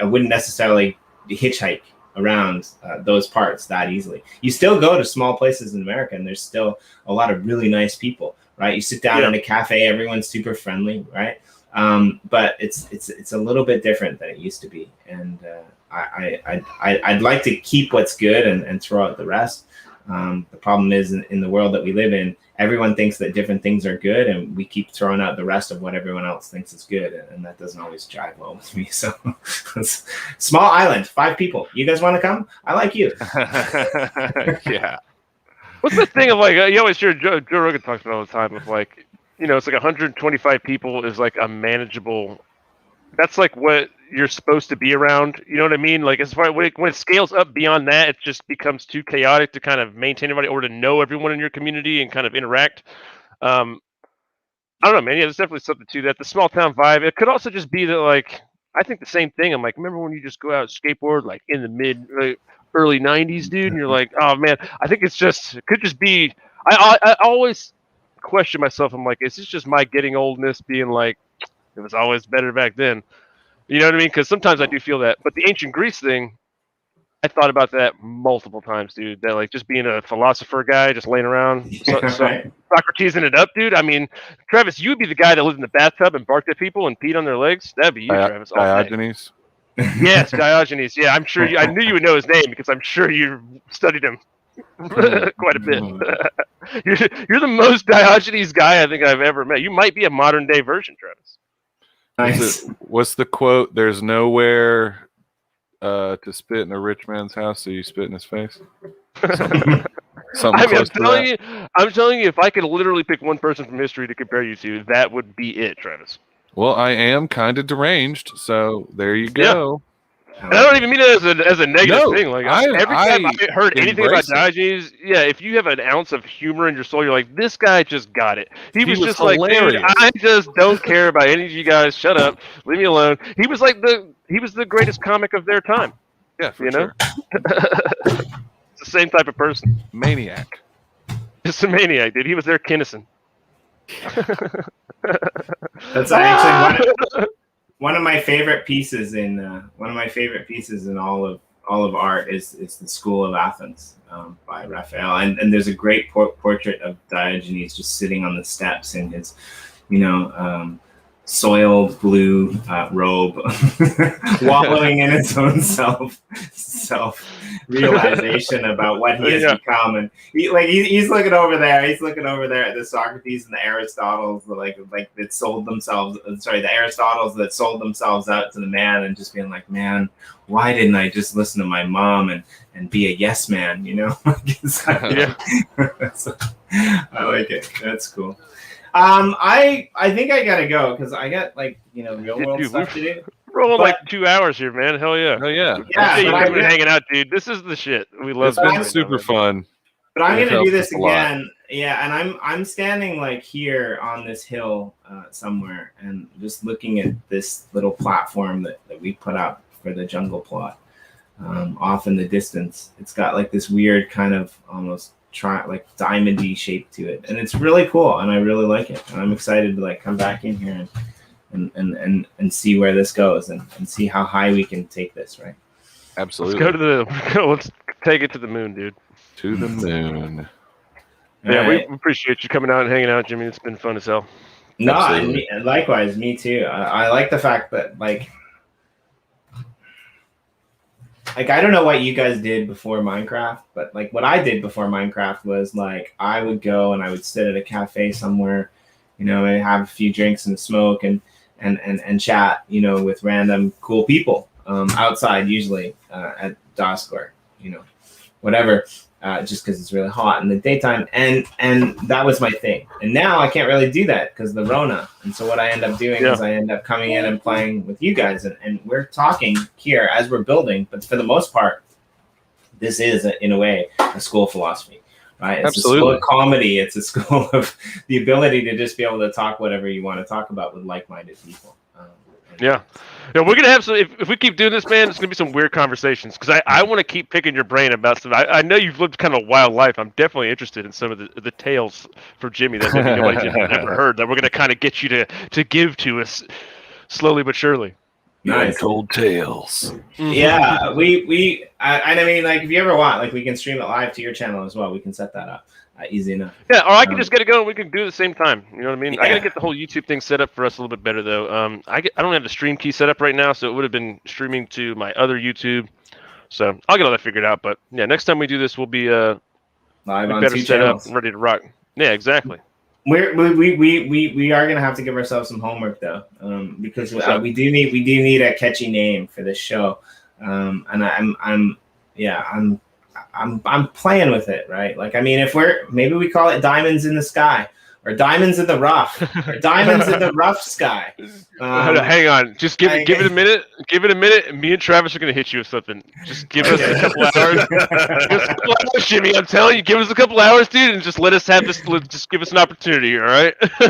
Speaker 2: necessarily hitchhike around those parts that easily. You still go to small places in America, and there's still a lot of really nice people, right? You sit down in a cafe, everyone's super friendly, right? But it's a little bit different than it used to be, and I'd like to keep what's good and throw out the rest. The problem is in the world that we live in, everyone thinks that different things are good, and we keep throwing out the rest of what everyone else thinks is good, and that doesn't always jive well with me. So, small island, 5 people. You guys want to come? I like you.
Speaker 3: Yeah.
Speaker 1: What's the thing of like you always hear Joe Rogan talks about all the time of like, you know, it's like 125 people is like a manageable. That's like what you're supposed to be around. You know what I mean? Like as far when it scales up beyond that, it just becomes too chaotic to kind of maintain everybody or to know everyone in your community and kind of interact. I don't know, man. Yeah, there's definitely something to that. The small town vibe. It could also just be that, like, I think the same thing. I'm like, remember when you just go out and skateboard like in the early 90s, dude? And you're like, oh man, I think it could just be. I always question myself. I'm like, is this just my getting oldness being like, it was always better back then? You know what I mean? Because sometimes I do feel that. But the ancient Greece thing, I thought about that multiple times, dude. That like just being a philosopher guy, just laying around,
Speaker 2: Right.
Speaker 1: Socratesing it up, dude. I mean, Travis, you'd be the guy that lived in the bathtub and barked at people and peed on their legs. That'd be you, Travis.
Speaker 3: Diogenes.
Speaker 1: Yes, Diogenes. Yeah, I'm sure. I knew you would know his name because I'm sure you studied him quite a bit. You're the most Diogenes guy I think I've ever met. You might be a modern day version, Travis.
Speaker 2: Nice.
Speaker 3: What's the quote? There's nowhere to spit in a rich man's house, so you spit in his face. Something
Speaker 1: I mean,
Speaker 3: close to that.
Speaker 1: I'm telling you, if I could literally pick one person from history to compare you to, that would be it, Travis.
Speaker 3: Well, I am kind of deranged, so there you go.
Speaker 1: And I don't even mean it as a negative thing. Like every time I heard anything about Diogenes, if you have an ounce of humor in your soul, you're like, this guy just got it. He was just hilarious. Like, dude, I just don't care about any of you guys. Shut up, leave me alone. He was like the greatest comic of their time.
Speaker 3: Yeah, for sure.
Speaker 1: It's the same type of person.
Speaker 3: Maniac.
Speaker 1: Just a maniac, dude. He was their Kinnison.
Speaker 2: That's actually one of my favorite pieces in all of art is the School of Athens by Raphael, and there's a great portrait of Diogenes just sitting on the steps in his, soiled blue robe, wallowing in its own self realization about what he has become. And he's looking over there. He's looking over there at the Socrates and the Aristotles, that sold themselves. Sorry, the Aristotles that sold themselves out to the man, and just being like, man, why didn't I just listen to my mom and be a yes man? You know, I like it. That's cool. I think I gotta go because I got real world stuff to do.
Speaker 1: Rolling like 2 hours here, man. Hell yeah.
Speaker 3: Oh yeah.
Speaker 2: Yeah,
Speaker 1: you've been hanging out, dude. This is the shit. We love.
Speaker 3: It's been super fun.
Speaker 2: But I'm gonna do this again. Yeah, and I'm standing like here on this hill somewhere, and just looking at this little platform that we put up for the jungle plot. Off in the distance, it's got like this weird kind of almost diamondy shape to it, and it's really cool, and I really like it, and I'm excited to come back in here and see where this goes, and see how high we can take this. Right?
Speaker 3: Absolutely.
Speaker 1: Let's take it to the moon, dude.
Speaker 3: To the moon.
Speaker 1: Yeah, we appreciate you coming out and hanging out, Jimmy. It's been fun as hell.
Speaker 2: No, and likewise, me too. I like the fact that I don't know what you guys did before Minecraft, but what I did before Minecraft was I would go and I would sit at a cafe somewhere, and have a few drinks and smoke and chat, with random cool people outside, usually at Doscore, whatever, just because it's really hot in the daytime, and that was my thing. And now I can't really do that because the Rona. And so what I end up doing is I end up coming in and playing with you guys, and we're talking here as we're building. But for the most part, this is in a way a school of philosophy, right? It's
Speaker 3: Absolutely.
Speaker 2: A school of comedy. It's a school of the ability to just be able to talk whatever you want to talk about with like-minded people.
Speaker 1: Yeah, we're gonna have some. If we keep doing this, man, it's gonna be some weird conversations because I want to keep picking your brain about stuff. I know you've lived kind of a wild life. I'm definitely interested in some of the tales for Jimmy that maybe nobody's ever heard. That we're gonna kind of get you to give to us slowly but surely.
Speaker 2: Nice.
Speaker 3: Untold tales.
Speaker 2: Yeah, we I mean, if you ever want, we can stream it live to your channel as well. We can set that up. Easy enough.
Speaker 1: Yeah, or I can just get it going. We can do it at the same time. You know what I mean?
Speaker 2: Yeah.
Speaker 1: I gotta get the whole YouTube thing set up for us a little bit better though. I don't have the stream key set up right now, so it would have been streaming to my other YouTube. So I'll get all that figured out. But yeah, next time we do this, we'll be
Speaker 2: live on
Speaker 1: better
Speaker 2: 2
Speaker 1: set
Speaker 2: channels.
Speaker 1: up and ready to rock. Yeah, exactly.
Speaker 2: We are gonna have to give ourselves some homework though, because we do need a catchy name for this show, and I'm playing with it, right? If maybe we call it Diamonds in the Sky, or Diamonds in the Rough, or Diamonds in the Rough Sky.
Speaker 1: Hang on, just give it a minute. Give it a minute, and me and Travis are gonna hit you with something. Just give us a couple hours. Give us a couple hours, Jimmy. I'm telling you, give us a couple hours, dude, and just let us have this. Just give us an opportunity, all right? We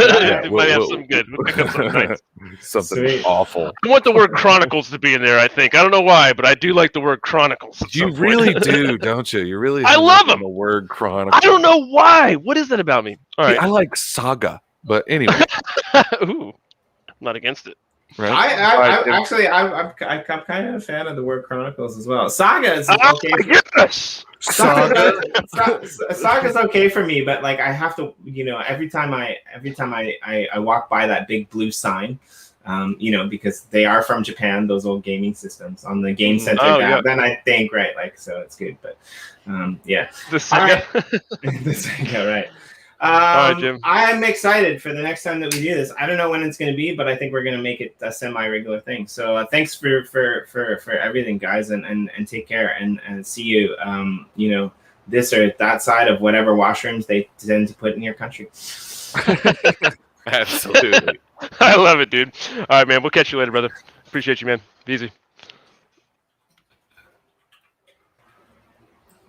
Speaker 1: might have something good. We'll pick up something nice.
Speaker 3: Something
Speaker 2: Sweet.
Speaker 3: awful.
Speaker 1: I want the word Chronicles to be in there. I think I don't know why, but I do like the word Chronicles.
Speaker 3: You really do, don't you? You really.
Speaker 1: I love them.
Speaker 3: The word Chronicle.
Speaker 1: I don't know why. What is that about me? All right.
Speaker 3: I like Saga, but anyway.
Speaker 1: Ooh, I'm not against it.
Speaker 3: Right?
Speaker 2: I'm kind of a fan of the word Chronicles as well. Saga is okay.
Speaker 1: Yes.
Speaker 2: Saga's okay for me, but I have to, every time I walk by that big blue sign, because they are from Japan, those old gaming systems on the Game Center. Then I think so it's good, but yeah.
Speaker 1: The Saga.
Speaker 2: The Saga, right.
Speaker 1: All right, Jim.
Speaker 2: I'm excited for the next time that we do this. I don't know when it's going to be, but I think we're going to make it a semi-regular thing. So thanks for everything, guys, and take care and see you. This or that side of whatever washrooms they tend to put in your country.
Speaker 3: Absolutely.
Speaker 1: I love it, dude. All right, man. We'll catch you later, brother. Appreciate you, man. Be easy.